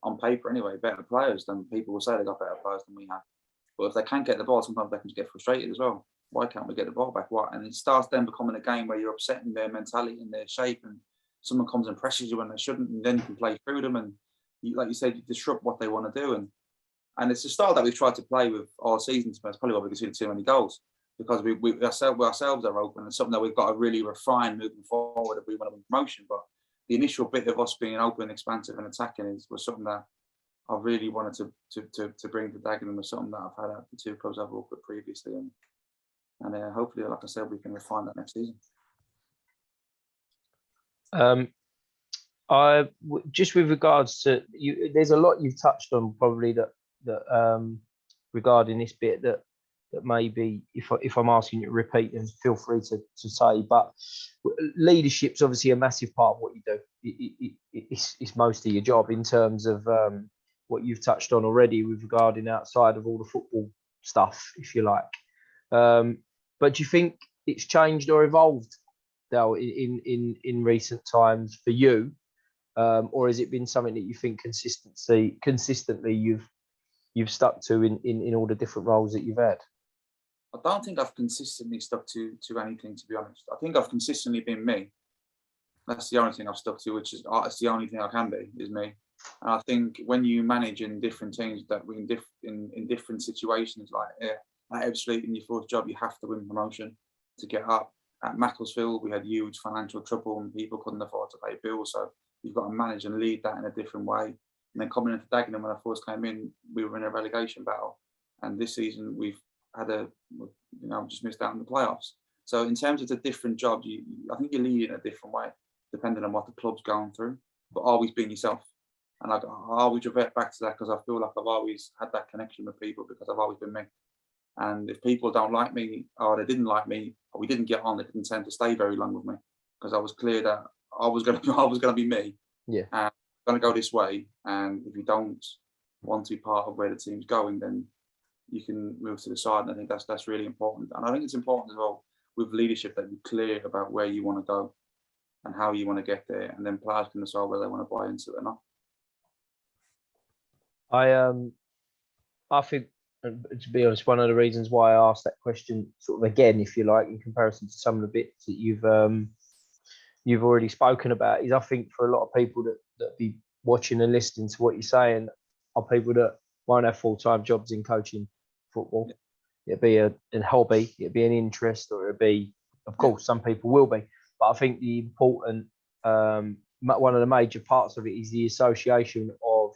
on paper anyway, better players than people will say they got better players than we have. But if they can't get the ball, sometimes they can just get frustrated as well. Why can't we get the ball back? Why? And it starts then becoming a game where you're upsetting their mentality and their shape, and someone comes and presses you when they shouldn't, and then you can play through them, and like you said, you disrupt what they want to do. And it's a style that we've tried to play with all season. That's probably why we conceded too many goals, because we ourselves are open, and something that we've got to really refine moving forward if we want to win promotion. But the initial bit of us being open, expansive, and attacking was something that I really wanted to bring to Dagenham, was something that I've had at the two clubs I've worked with previously, and hopefully, like I said, we can refine that next season. Just with regards to you, there's a lot you've touched on probably that regarding this bit that maybe if I'm asking you to repeat, then feel free to say. But leadership's obviously a massive part of what you do. It's most of your job in terms of what you've touched on already with regarding outside of all the football stuff, if you like. But do you think it's changed or evolved, Dale, in recent times for you? Or has it been something that you think consistently you've stuck to in all the different roles that you've had? I don't think I've consistently stuck to anything, to be honest. I think I've consistently been me. That's the only thing I've stuck to, which is it's the only thing I can be, is me. And I think when you manage in different teams, that we in different situations, like at Ebbsfleet in your first job, you have to win promotion to get up. At Macclesfield, we had huge financial trouble and people couldn't afford to pay bills. So you've got to manage and lead that in a different way. And then coming into Dagenham, when I first came in, we were in a relegation battle. And this season, we've had just missed out on the playoffs. So in terms of the different jobs, I think you lead in a different way, depending on what the club's going through, but always being yourself. And I always revert back to that, because I feel like I've always had that connection with people, because I've always been me. And if people don't like me, or they didn't like me, or we didn't get on, they didn't tend to stay very long with me, because I was clear that I was going to be me. Yeah. And I'm going to go this way. And if you don't want to be part of where the team's going, then you can move to the side. And I think that's really important. And I think it's important as well with leadership that you're clear about where you want to go and how you want to get there, and then players can decide whether they want to buy into it or not. I think, to be honest, one of the reasons why I asked that question, sort of again, if you like, in comparison to some of the bits that you've already spoken about, is I think for a lot of people that be watching and listening to what you're saying are people that won't have full-time jobs in coaching football. Yeah. It'd be a hobby, it'd be an interest, or it'd be, of course, some people will be. But I think the important, one of the major parts of it is the association of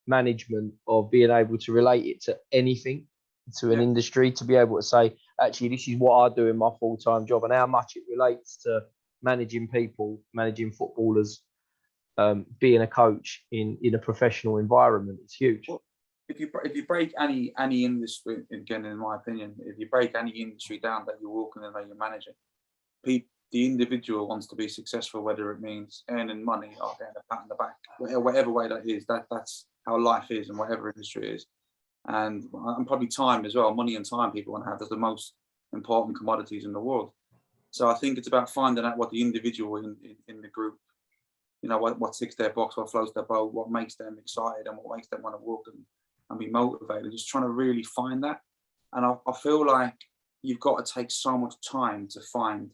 management, of being able to relate it to anything, to an industry, to be able to say, actually, this is what I do in my full-time job, and how much it relates to managing people, managing footballers, being a coach in a professional environment. It's huge. Well, if you break any industry, again, in my opinion, if you break any industry down that you're working in or you're managing, the individual wants to be successful, whether it means earning money or getting a pat on the back, whatever way that is. That's how life is, and whatever industry is. And probably time as well. Money and time people want to have. They're the most important commodities in the world. So I think it's about finding out what the individual in the group, what ticks their box, what floats their boat, what makes them excited, and what makes them want to work and be motivated. Just trying to really find that. And I feel like you've got to take so much time to find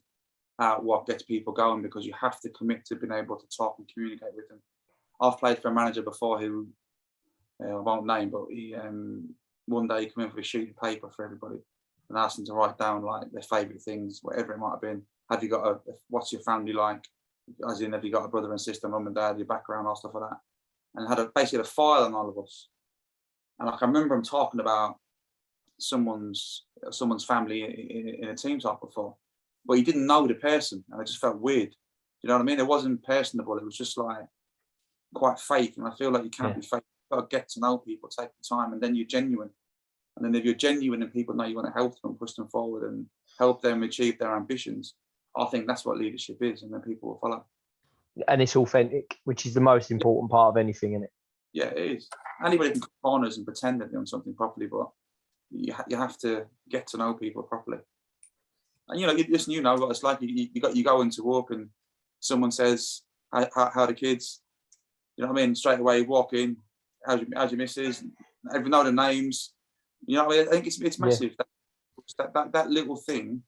out what gets people going, because you have to commit to being able to talk and communicate with them. I've played for a manager before who, I won't name, but he one day he came in with a sheet of paper for everybody and asked them to write down like their favourite things, whatever it might have been. What's your family like? As in, have you got a brother and sister, mum and dad, your background, all stuff like that? And had basically a file on all of us. And I can remember him talking about someone's family in a team talk before, but he didn't know the person, and it just felt weird. You know what I mean? It wasn't personable. It was just like quite fake. And I feel like you can't be fake. You've got to get to know people, take the time, and then you're genuine. And then if you're genuine and people know you want to help them, push them forward and help them achieve their ambitions, I think that's what leadership is, and then people will follow. And it's authentic, which is the most important part of anything, isn't it? Yeah, it is. Anybody can cut corners and pretend they're doing something properly, but you have to get to know people properly. And listen, what it's like. You go into work and someone says, "How the kids?" You know what I mean? Straight away, you walk in. How's your missus? Everyone know the names. You know what I mean? I think it's massive. Yeah. That little thing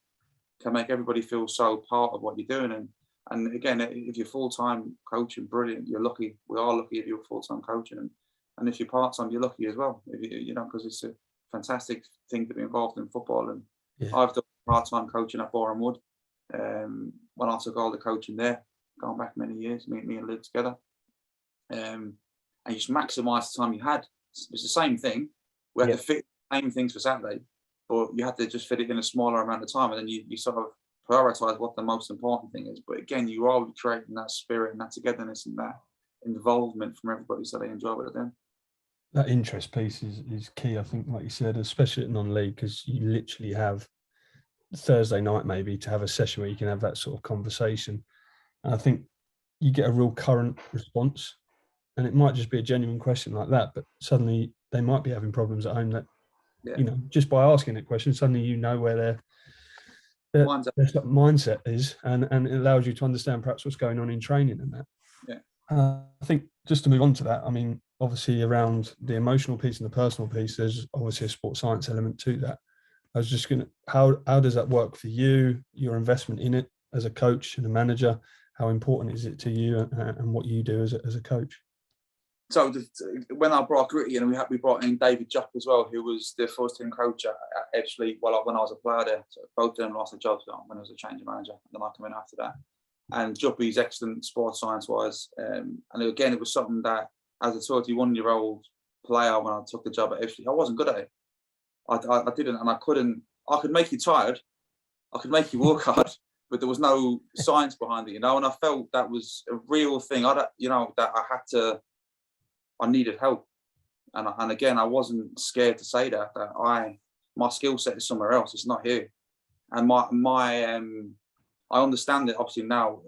can make everybody feel so part of what you're doing. And again, if you're full-time coaching, brilliant. You're lucky. We're all lucky if you're full-time coaching, and if you're part-time, you're lucky as well. Because it's a fantastic thing to be involved in football. And I've done part-time coaching at Boreham Wood when I took all the coaching there. going back many years, me and Luke together. And you just maximise the time you had. It's the same thing. We had to fit the same things for Saturday, but you had to just fit it in a smaller amount of time, and then you sort of prioritise what the most important thing is. But again, you are creating that spirit and that togetherness and that involvement from everybody, so they enjoy what they're doing. That interest piece is key, I think, like you said, especially at non-league, because you literally have Thursday night maybe to have a session where you can have that sort of conversation. And I think you get a real current response, and it might just be a genuine question like that, but suddenly they might be having problems at home that, you know, just by asking that question, suddenly you know where their mindset is, and it allows you to understand perhaps what's going on in training and that. I think just to move on to that, I mean, obviously around the emotional piece and the personal piece, there's obviously a sports science element to that. I was just how does that work for you, your investment in it as a coach and a manager? How important is it to you and what you do as a coach? So when I brought Gritty in, we brought in David Jupp as well, who was the first team coach at Ebbsfleet when I was a player there. So both of them lost their jobs when I was a change manager, and then I come in after that. And Juppy's excellent sports science-wise. And again, it was something that, as a 31-year-old player, when I took the job at Ebbsfleet, I wasn't good at it. I didn't, and I couldn't. I could make you tired, I could make you work hard, but there was no science behind it, you know. And I felt that was a real thing. That I needed help, and again, I wasn't scared to say that my skill set is somewhere else. It's not here, and I understand it obviously now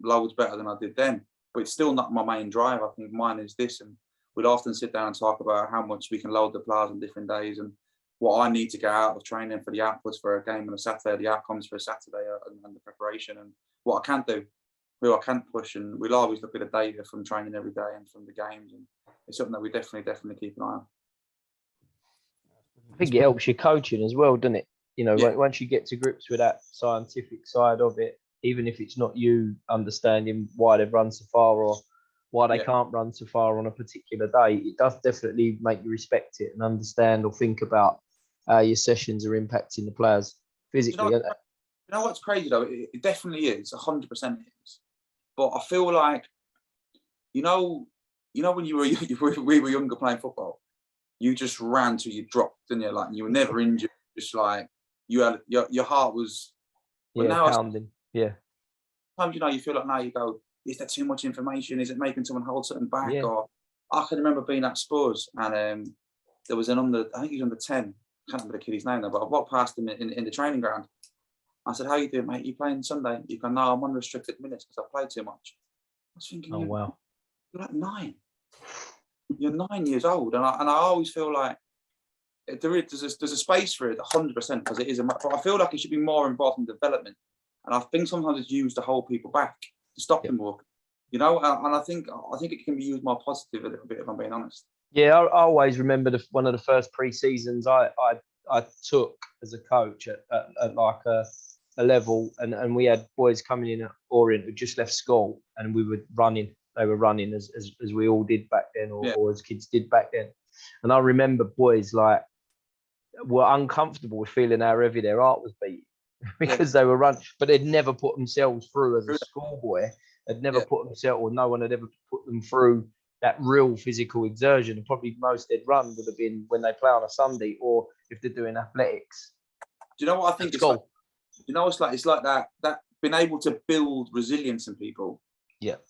loads better than I did then, but it's still not my main drive. I think mine is this, and we'd often sit down and talk about how much we can load the players on different days and what I need to get out of training for the outputs for a game on a Saturday, the outcomes for a Saturday, and the preparation, and what I can't do, who I can't push. And we'll always look at the data from training every day and from the games, and it's something that we definitely keep an eye on. I think it helps your coaching as well, doesn't it? You know, once you get to grips with that scientific side of it, even if it's not you understanding why they've run so far or why they can't run so far on a particular day, it does definitely make you respect it and understand or think about how your sessions are impacting the players physically. You know what's crazy though? It definitely is, 100% is. But I feel like, you know when we were younger playing football, you just ran till you dropped, didn't you? Like, you were never injured, just like you had your heart was pounding. Sometimes, you feel like now you go, is there too much information? Is it making someone hold something back? Or I can remember being at Spurs, and there was I think he was under 10. I can't remember the kid's name now, but I walked past him in the training ground. I said, "How you doing, mate? You playing Sunday?" He goes, "No, I'm on restricted minutes because I played too much." I was thinking, oh wow, you're like 9. You're 9 years old, and I always feel like there's a space for it, 100%, because it is but I feel like it should be more involved in development, and I think sometimes it's used to hold people back, to stop them walking, and I think it can be used more positive a little bit, if I'm being honest. Yeah, I always remember one of the first pre-seasons I took as a coach at like a level, and we had boys coming in at Orient who just left school, and we were running. They were running as we all did back then, or as kids did back then. And I remember boys like were uncomfortable with feeling how heavy their heart was beating because they were running, but they'd never put themselves through as a schoolboy. They'd never put themselves, or no one had ever put them through that real physical exertion. And probably most they'd run would have been when they play on a Sunday, or if they're doing athletics. Do you know what I think? It's like, it's like that being able to build resilience in people,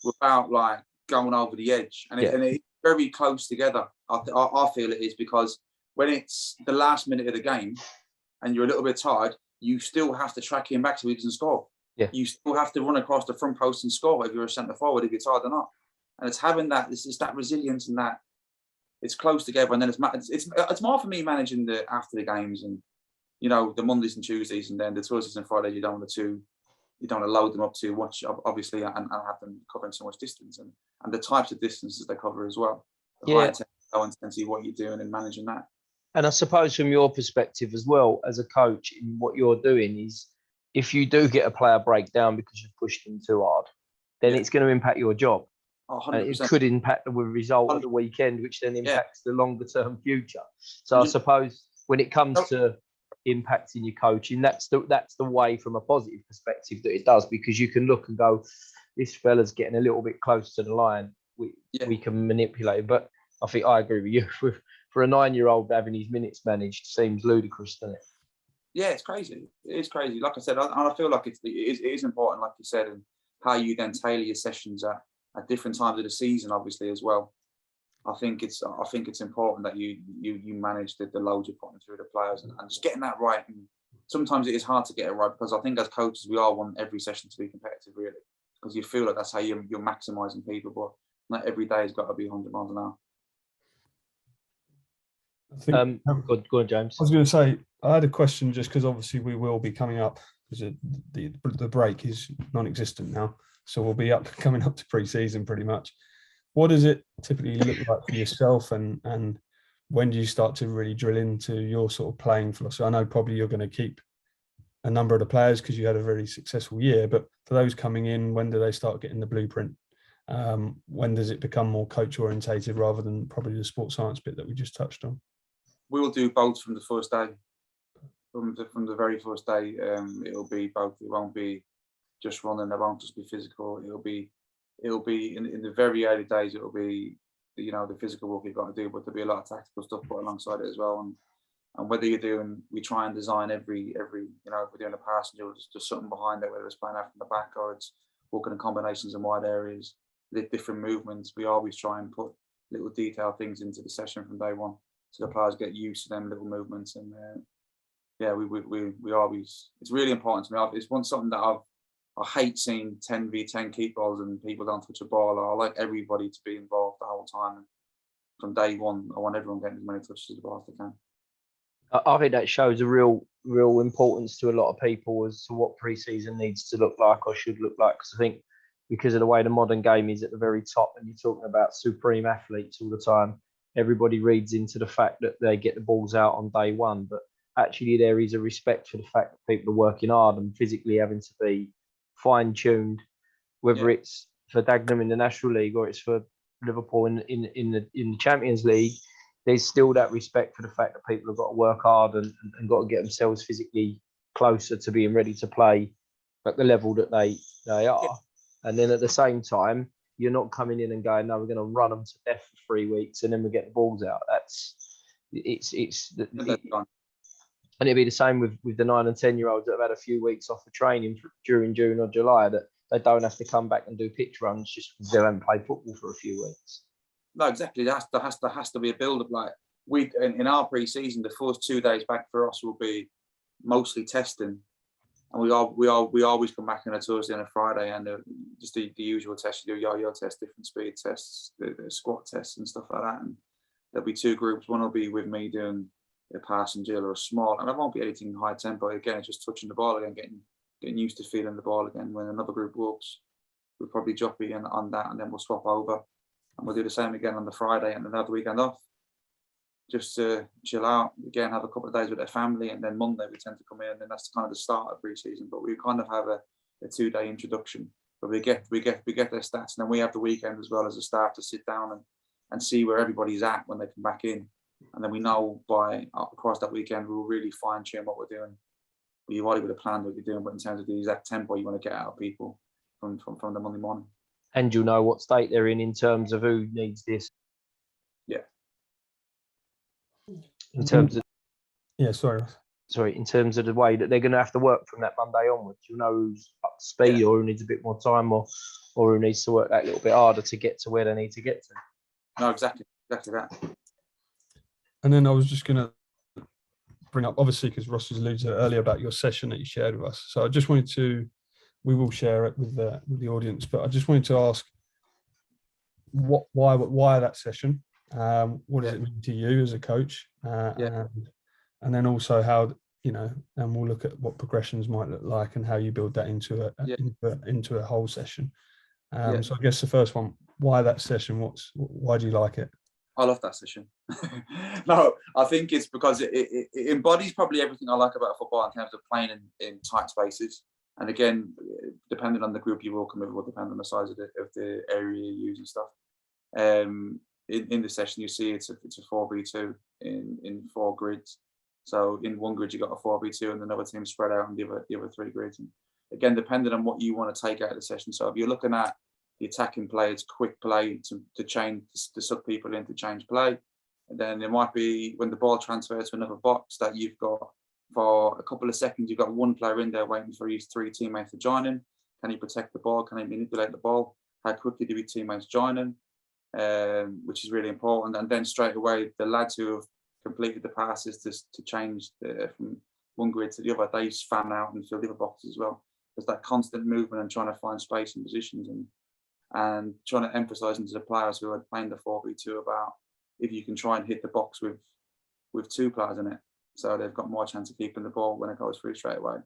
without like going over the edge, and it's very close together. I feel it is, because when it's the last minute of the game and you're a little bit tired, you still have to track him back so he doesn't score. You still have to run across the front post and score if you're a centre forward, if you're tired or not. And it's having that, it's that resilience, and that it's close together. And then it's more for me managing the after the games, and the Mondays and Tuesdays, and then the Thursdays and Fridays you don't want to load them up too much, obviously, and have them covering so much distance, and the types of distances they cover as well. High intensity, low intensity, what you're doing and managing that. And I suppose from your perspective as well, as a coach, in what you're doing is, if you do get a player breakdown because you've pushed them too hard, then it's going to impact your job. And it could impact the result at the weekend, which then impacts the longer term future. So I suppose when it comes to impacting your coaching, that's the way from a positive perspective that it does, because you can look and go, this fella's getting a little bit close to the line, we can manipulate it. But I think I agree with you. For a 9-year-old having his minutes managed seems ludicrous, doesn't it? Yeah, it's crazy. It is crazy. Like I said, I feel like it is important, like you said, and how you then tailor your sessions at different times of the season, obviously, as well. I think it's important that you manage the load you're putting through the players and just getting that right. And sometimes it is hard to get it right, because I think as coaches we all want every session to be competitive, really, because you feel like that's how you're maximising people. But not every day has got to be 100 miles an hour. I think, go on, James. I was going to say, I had a question just because obviously we will be coming up, because the break is non-existent now, so we'll be coming up to pre-season pretty much. What does it typically look like for yourself, and when do you start to really drill into your sort of playing philosophy? I know probably you're going to keep a number of the players because you had a very successful year, but for those coming in, when do they start getting the blueprint? When does it become more coach orientated rather than probably the sports science bit that we just touched on? We will do both from the first day. From the very first day, it'll be both. It won't be just running. It won't just be physical. It'll be in the very early days. It'll be the physical work you've got to do, but there'll be a lot of tactical stuff put alongside it as well. And whether you're doing, we try and design every if we're doing a passenger, or just something behind it, whether it's playing out from the back or it's walking in combinations in wide areas, the different movements. We always try and put little detailed things into the session from day one, so the players get used to them little movements. And we always, it's really important to me. It's something that I hate seeing 10v10 keep balls and people don't touch a ball. I like everybody to be involved the whole time. And from day one, I want everyone getting as many touches as the ball as they can. I think that shows a real importance to a lot of people as to what pre-season needs to look like or should look like. Because I think because of the way the modern game is at the very top, and you're talking about supreme athletes all the time, everybody reads into the fact that they get the balls out on day one. But actually there is a respect for the fact that people are working hard and physically having to be fine-tuned, whether it's for Dagenham in the National League or it's for Liverpool in the Champions League. There's still that respect for the fact that people have got to work hard and got to get themselves physically closer to being ready to play at the level that they are. And then at the same time, you're not coming in and going, no, we're going to run them to death for 3 weeks and then we get the balls out. And it'll be the same with the 9 and 10-year-olds that have had a few weeks off of training during June or July, that they don't have to come back and do pitch runs just because they haven't played football for a few weeks. No, exactly. There has to be a build-up. Like in our pre-season, the first 2 days back for us will be mostly testing, and we always come back on a Thursday and a Friday, and just the usual tests. You do yo-yo tests, different speed tests, the squat tests, and stuff like that. And there'll be 2 groups. One will be with me doing a pass and drill or a small, and it won't be anything high tempo. Again, it's just touching the ball again, getting used to feeling the ball again. When another group walks, we'll probably drop in on that, and then we'll swap over, and we'll do the same again on the Friday, and then have the weekend off, just to chill out again, have a couple of days with their family, and then Monday we tend to come in, and then that's kind of the start of pre-season. But we kind of have a 2-day introduction, where we get their stats, and then we have the weekend as well as a start to sit down and see where everybody's at when they come back in. And then we know across that weekend, we'll really fine tune what we're doing. You've already got a plan what you're doing, but in terms of the exact tempo you want to get out of people from the Monday morning. And you'll know what state they're in terms of who needs this. Yeah. In terms of in terms of the way that they're going to have to work from that Monday onwards, you'll know who's up to speed or who needs a bit more time or who needs to work that little bit harder to get to where they need to get to. No, exactly that. And then I was just going to bring up, obviously, because Ross has alluded to it earlier about your session that you shared with us. So I just wanted to, we will share it with the audience, but I just wanted to ask, why that session? What does it mean to you as a coach? And then also how, and we'll look at what progressions might look like and how you build that into a whole session. So I guess the first one, why that session? Why do you like it? I love that session. No, I think it's because it embodies probably everything I like about football in terms of playing in tight spaces. And again, depending on the group you walk in with, will depend on the size of the area you use and stuff. In the session, you see it's a 4v2 in 4 grids. So in one grid you got a 4v2, and another team spread out on the other 3 grids. And again, depending on what you want to take out of the session. So if you're looking at the attacking play, it's quick play to change, to suck people in to change play. And then it might be when the ball transfers to another box that you've got, for a couple of seconds, you've got one player in there waiting for his three teammates to join him. Can he protect the ball? Can he manipulate the ball? How quickly do his teammates join him? Which is really important. And then straight away, the lads who have completed the passes to change from one grid to the other, they fan out and fill the other boxes as well. There's that constant movement and trying to find space and positions, and trying to emphasise into the players who are playing the 4v2 about if you can try and hit the box with two players in it, so they've got more chance of keeping the ball when it goes through straight away.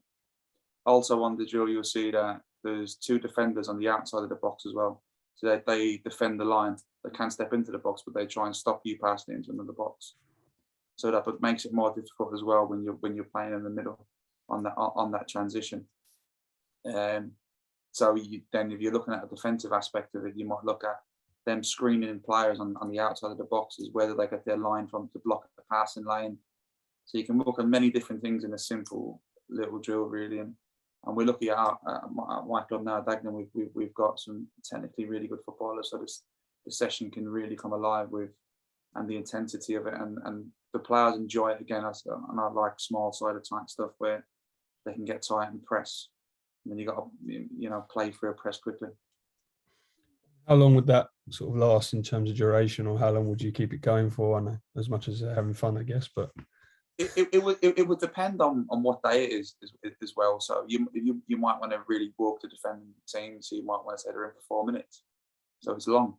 Also on the drill, you'll see that there's two defenders on the outside of the box as well, so that they defend the line. They can't step into the box, but they try and stop you passing into another box. So that makes it more difficult as well when you're playing in the middle on that transition. So then if you're looking at a defensive aspect of it, you might look at them screening players on the outside of the boxes, whether they get their line from to block the passing lane. So you can look at many different things in a simple little drill, really. And we're looking at my club now, Dagenham. We've got some technically really good footballers, so the session can really come alive with, and the intensity of it, and the players enjoy it again. And I like small sided tight stuff where they can get tight and press. And then you got to play through a press quickly. How long would that sort of last in terms of duration, or how long would you keep it going for? I know, as much as having fun, I guess, but it would depend on what day it is as well. So you might want to really work the defending team, so you might want to say they're in for 4 minutes. So it's long,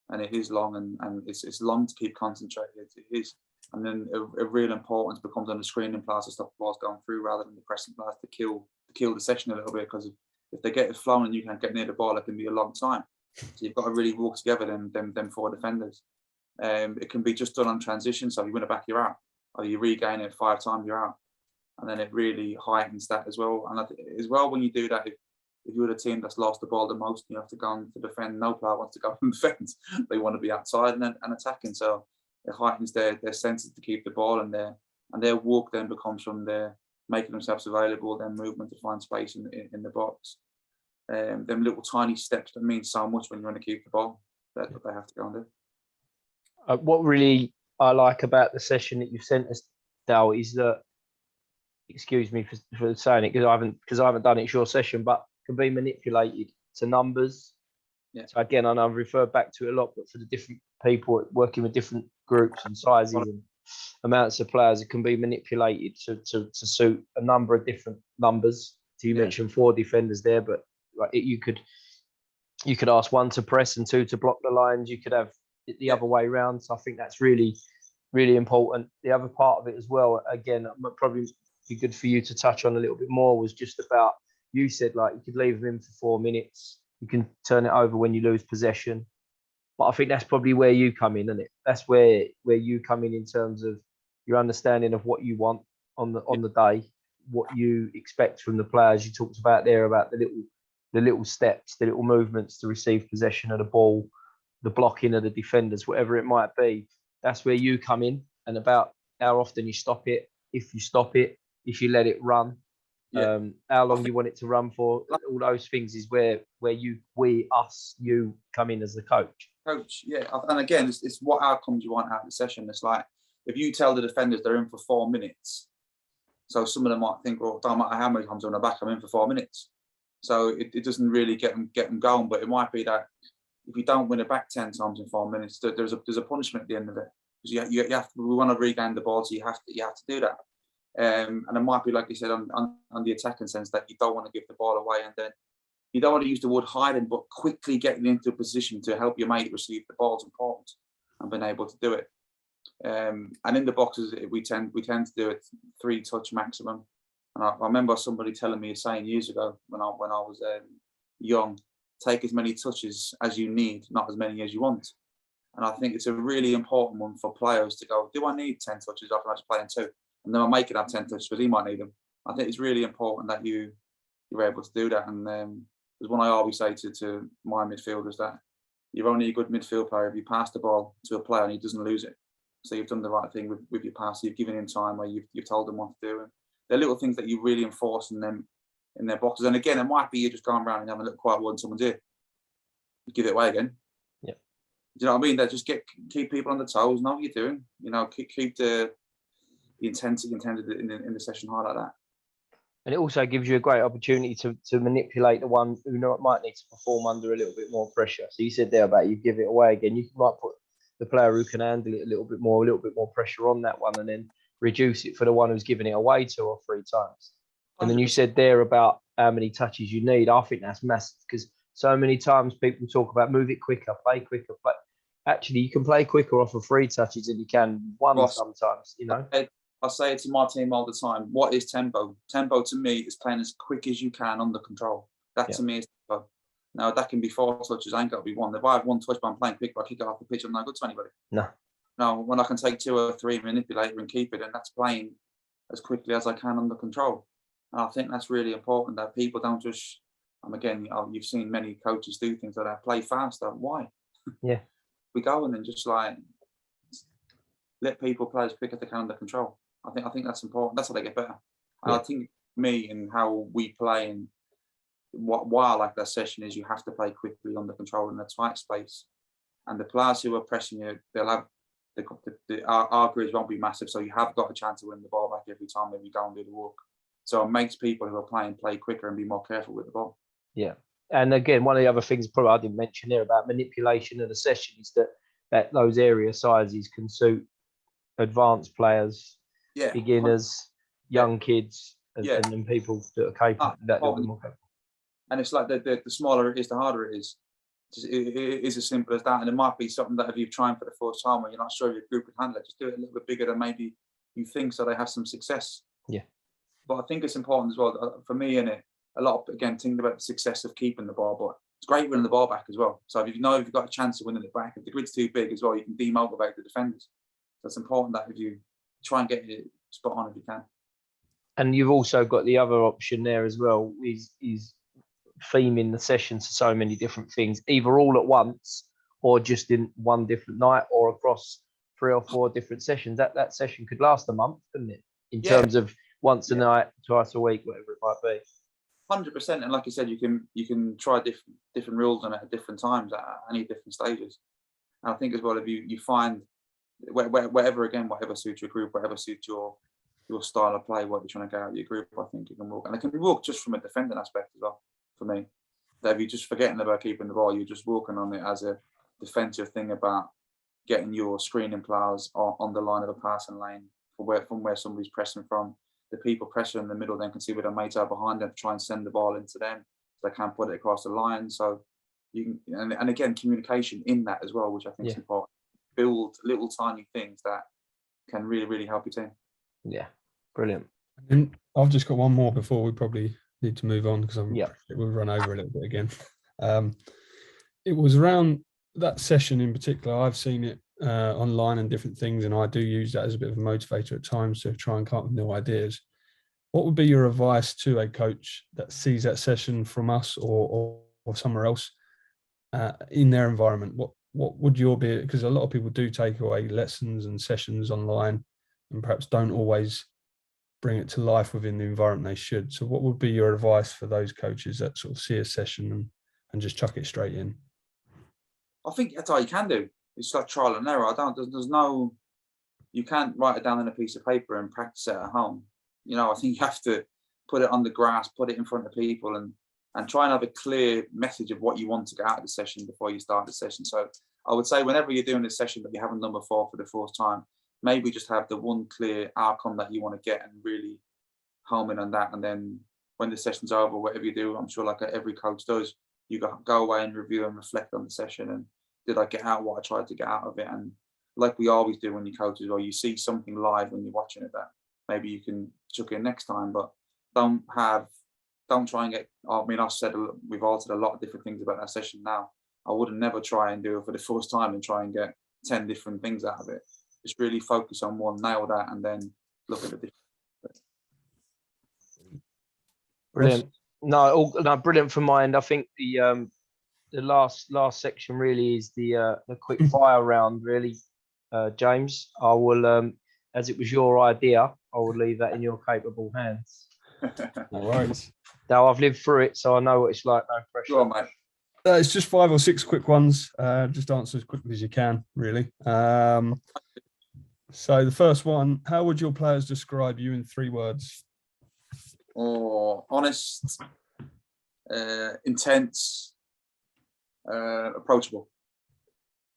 and it is long, and it's long to keep concentrated. It is, and then a real importance becomes on the screening players to stop the balls going through, rather than the pressing players to kill the session a little bit, because if they get it flowing and you can't get near the ball, it can be a long time. So you've got to really work together them four defenders. It can be just done on transition. So if you win it back, you're out. Or you regain it 5 times, you're out. And then it really heightens that as well. And as well, when you do that, if you're the team that's lost the ball the most, you have to go on to defend. No player wants to go and defend. They want to be outside and attacking. So it heightens their senses to keep the ball, and their work then becomes from their making themselves available, then movement to find space in the box. Them little tiny steps that mean so much when you want to keep the ball, that they have to go and do. What really I like about the session that you've sent us, Dal, is that, excuse me for saying it, because I haven't done it, it's your session, but can be manipulated to numbers. Yeah. So again, I know I've referred back to it a lot, but for the different people working with different groups and sizes and amounts of players, it can be manipulated to suit a number of different numbers. So you mentioned 4 defenders there, but like you could ask 1 to press and 2 to block the lines. You could have it the other way around. So I think that's really, really important. The other part of it as well, again, probably be good for you to touch on a little bit more, was just about, you said like you could leave them in for 4 minutes. You can turn it over when you lose possession. But I think that's probably where you come in, isn't it? That's where you come in terms of your understanding of what you want on the day, what you expect from the players. You talked about there about the little steps, the little movements to receive possession of the ball, the blocking of the defenders, whatever it might be. That's where you come in, and about how often you stop it, if you stop it, if you let it run, how long you want it to run for. All those things is where you come in as the coach. Yeah. And again, it's what outcomes you want out of the session. It's like, if you tell the defenders they're in for 4 minutes, so some of them might think, well, don't matter how many times on the back, I'm in for 4 minutes. So it doesn't really get them going. But it might be that if you don't win it back 10 times in 4 minutes, there's a punishment at the end of it. Because you have to, we want to regain the ball, so you have to do that. And it might be, like you said, on the attacking sense, that you don't want to give the ball away, and then you don't want to use the word hiding, but quickly getting into a position to help your mate receive the ball is important, and being able to do it. And in the boxes, we tend to do it 3 touch maximum. And I remember somebody telling me a saying years ago when I was young: take as many touches as you need, not as many as you want. And I think it's a really important one for players to go, do I need 10 touches, or can I just play in 2? And then I make it have 10 touches because he might need them. I think it's really important that you're able to do that. And there's one I always say to my midfielders, that you're only a good midfield player if you pass the ball to a player and he doesn't lose it. So you've done the right thing with your pass. You've given him time, where you've told him what to do. And they're little things that you really enforce in them in their boxes. And again, it might be you just going around and having a little quiet one, someone's here. You give it away again. Yeah. Do you know what I mean? That just keep people on the toes, know what you're doing. You know, keep the intensity in the session high like that. And it also gives you a great opportunity to manipulate the one who might need to perform under a little bit more pressure. So you said there about you give it away again. You might put the player who can handle it a little bit more pressure on that one, and then reduce it for the one who's giving it away 2 or 3 times. And then you said there about how many touches you need. I think that's massive, because so many times people talk about move it quicker, play quicker. Actually, you can play quicker off of 3 touches than you can 1 sometimes, you know. I say it to my team all the time. What is tempo? Tempo to me is playing as quick as you can under control. That to me is tempo. Now, that can be 4 touches. I ain't got to be 1. If I have 1 touch, but I'm playing quick, I kick it off the pitch, I'm not good to anybody. No, when I can take 2 or 3, manipulate and keep it, and that's playing as quickly as I can under control. And I think that's really important, that people don't just, again, you've seen many coaches do things like that, play faster. Why? Yeah. We go and then just like let people play as quick as they can under control. I think that's important. That's how they get better. And I think me and how we play and why I like that session is you have to play quickly under control in a tight space. And the players who are pressing you, they'll have our grids won't be massive, so you have got a chance to win the ball back every time that you go and do the walk. So it makes people who are playing play quicker and be more careful with the ball. Yeah. And again, one of the other things probably I didn't mention there about manipulation of the session is that those area sizes can suit advanced players, beginners, young kids, and people that are capable that little bit more capable. And it's like the smaller it is, the harder it is. It is as simple as that. And it might be something that if you're trying for the first time or you're not sure if your group can handle it, just do it a little bit bigger than maybe you think, so they have some success. Yeah. But I think it's important as well, for me, in it, a lot of, again, thinking about the success of keeping the ball, but it's great winning the ball back as well. So if you've got a chance of winning it back, if the grid's too big as well, you can demotivate the defenders. So it's important that if you try and get it spot on if you can. And you've also got the other option there as well, is theming the session to so many different things, either all at once or just in one different night or across 3 or 4 different sessions. That session could last a month, couldn't it? In terms of once a night, twice a week, whatever it might be. 100%. And like you said, you can try different rules on it at different times at any different stages. And I think as well, if you find whatever suits your group, whatever suits your style of play, what you're trying to get out of your group, I think you can walk. And it can be walked just from a defending aspect as well, for me. That if you're just forgetting about keeping the ball, you're just walking on it as a defensive thing about getting your screening players on the line of a passing lane from where somebody's pressing from. The people pressing in the middle then can see where their mates are behind them to try and send the ball into them, so they can't put it across the line. So you can, and again, communication in that as well, which I think is important. Build little tiny things that can really, really help your team. Yeah, brilliant. And I've just got one more before we probably need to move on, because we'll run over a little bit again. It was around that session in particular. I've seen it online and different things, and I do use that as a bit of a motivator at times to try and come up with new ideas. What would be your advice to a coach that sees that session from us or somewhere else in their environment? What would your be? Because a lot of people do take away lessons and sessions online and perhaps don't always bring it to life within the environment they should. So what would be your advice for those coaches that sort of see a session and just chuck it straight in? I think that's all you can do. It's like trial and error. You can't write it down on a piece of paper and practice it at home. You know, I think you have to put it on the grass, put it in front of people and try and have a clear message of what you want to get out of the session before you start the session. So I would say whenever you're doing a session that you haven't done before for the first time, maybe just have the one clear outcome that you want to get and really home in on that. And then when the session's over, whatever you do, I'm sure like every coach does, you go away and review and reflect on the session. And did I get out what I tried to get out of it? And like we always do when you coach as well, you see something live when you're watching it that maybe you can chuck in next time, but don't try and get, I mean, we've altered a lot of different things about that session now. I wouldn't never try and do it for the first time and try and get 10 different things out of it. Just really focus on one, nail that, and then look at the different. Brilliant. No, brilliant from my end. I think the last section really is the quick fire round. Really, James. I will, as it was your idea, I will leave that in your capable hands. No worries. Now I've lived through it, so I know what it's like. No pressure. Go on, mate. It's just 5 or 6 quick ones. Just answer as quickly as you can, really. So the first one, how would your players describe you in 3 words? Or honest, intense, approachable.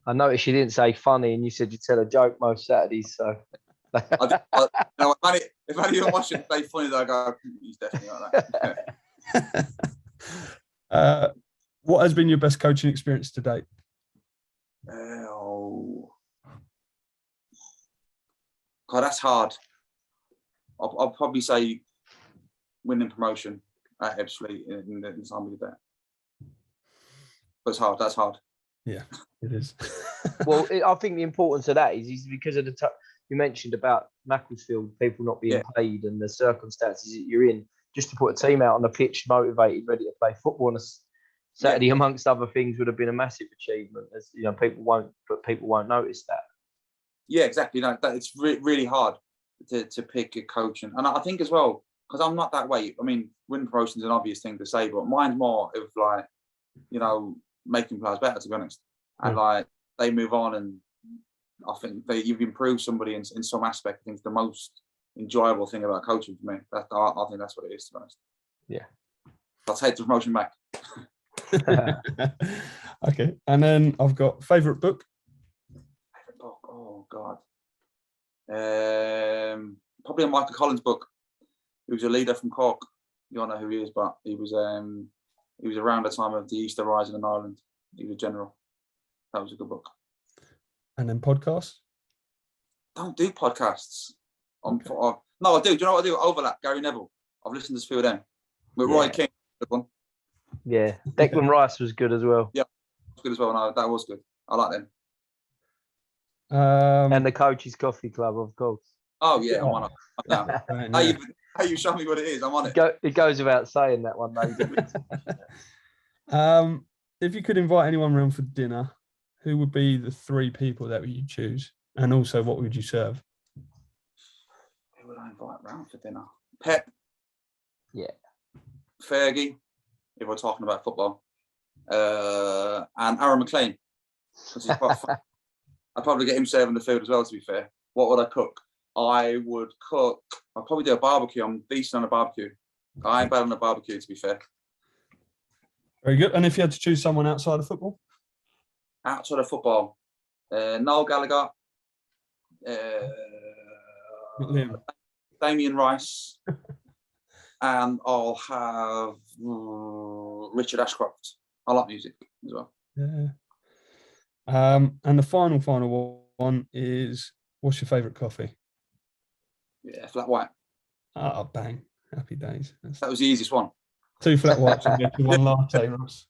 I noticed you didn't say funny, and you said you tell a joke most Saturdays. So No, if anyone watching play funny, they'll go, he's definitely like that. What has been your best coaching experience to date? God, that's hard. I'll probably say winning promotion at Ebbsfleet in the time we did that. But it's hard. That's hard. Yeah, it is. Well, I think the importance of that is because of you mentioned about Macclesfield, people not being paid and the circumstances that you're in. Just to put a team out on the pitch, motivated, ready to play football on a Saturday, amongst other things, would have been a massive achievement. As you know, people won't notice that. Yeah, exactly. No, it's really hard to pick a coach, and I think as well, because I'm not that way. I mean, winning promotion is an obvious thing to say, but mine's more of like, you know, making players better, to be honest. And like they move on, and I think you've improved somebody in some aspect. I think it's the most enjoyable thing about coaching for me. I think that's what it is, to be honest. Yeah, I'll take the promotion back. Okay, and then I've got favourite book. Favourite book? Oh God, probably a Michael Collins book. He was a leader from Cork. You don't know who he is, but he was around the time of the Easter Rising in Ireland. He was a general. That was a good book. And then podcasts? Don't do podcasts. No, I do. Do you know what I do? Overlap. Gary Neville. I've listened to a few of them. With Roy King. Good one. Yeah, Declan Rice was good as well. Yeah, good as well. No, that was good. I like them. And the Coaches Coffee Club, of course. Oh yeah, I'm on it. Now you show me what it is. I'm on it. It goes without saying that one, though. If you could invite anyone around for dinner, who would be the 3 people that you choose? And also, what would you serve? Who would I invite round for dinner? Pep. Yeah. Fergie, if we're talking about football. And Aaron McLean. Because he's quite fun. I'd probably get him serving the food as well, to be fair. What would I cook? I'd probably do a barbecue. I'm decent on a barbecue. I ain't bad on a barbecue, to be fair. Very good. And if you had to choose someone outside of football? Outside of football, Noel Gallagher, Damien Rice, and I'll have Richard Ashcroft. I like music as well. Yeah. And the final one is, what's your favourite coffee? Yeah, flat white. Oh, bang. Happy days. That was the easiest one. 2 flat whites and 1 latte, Ross.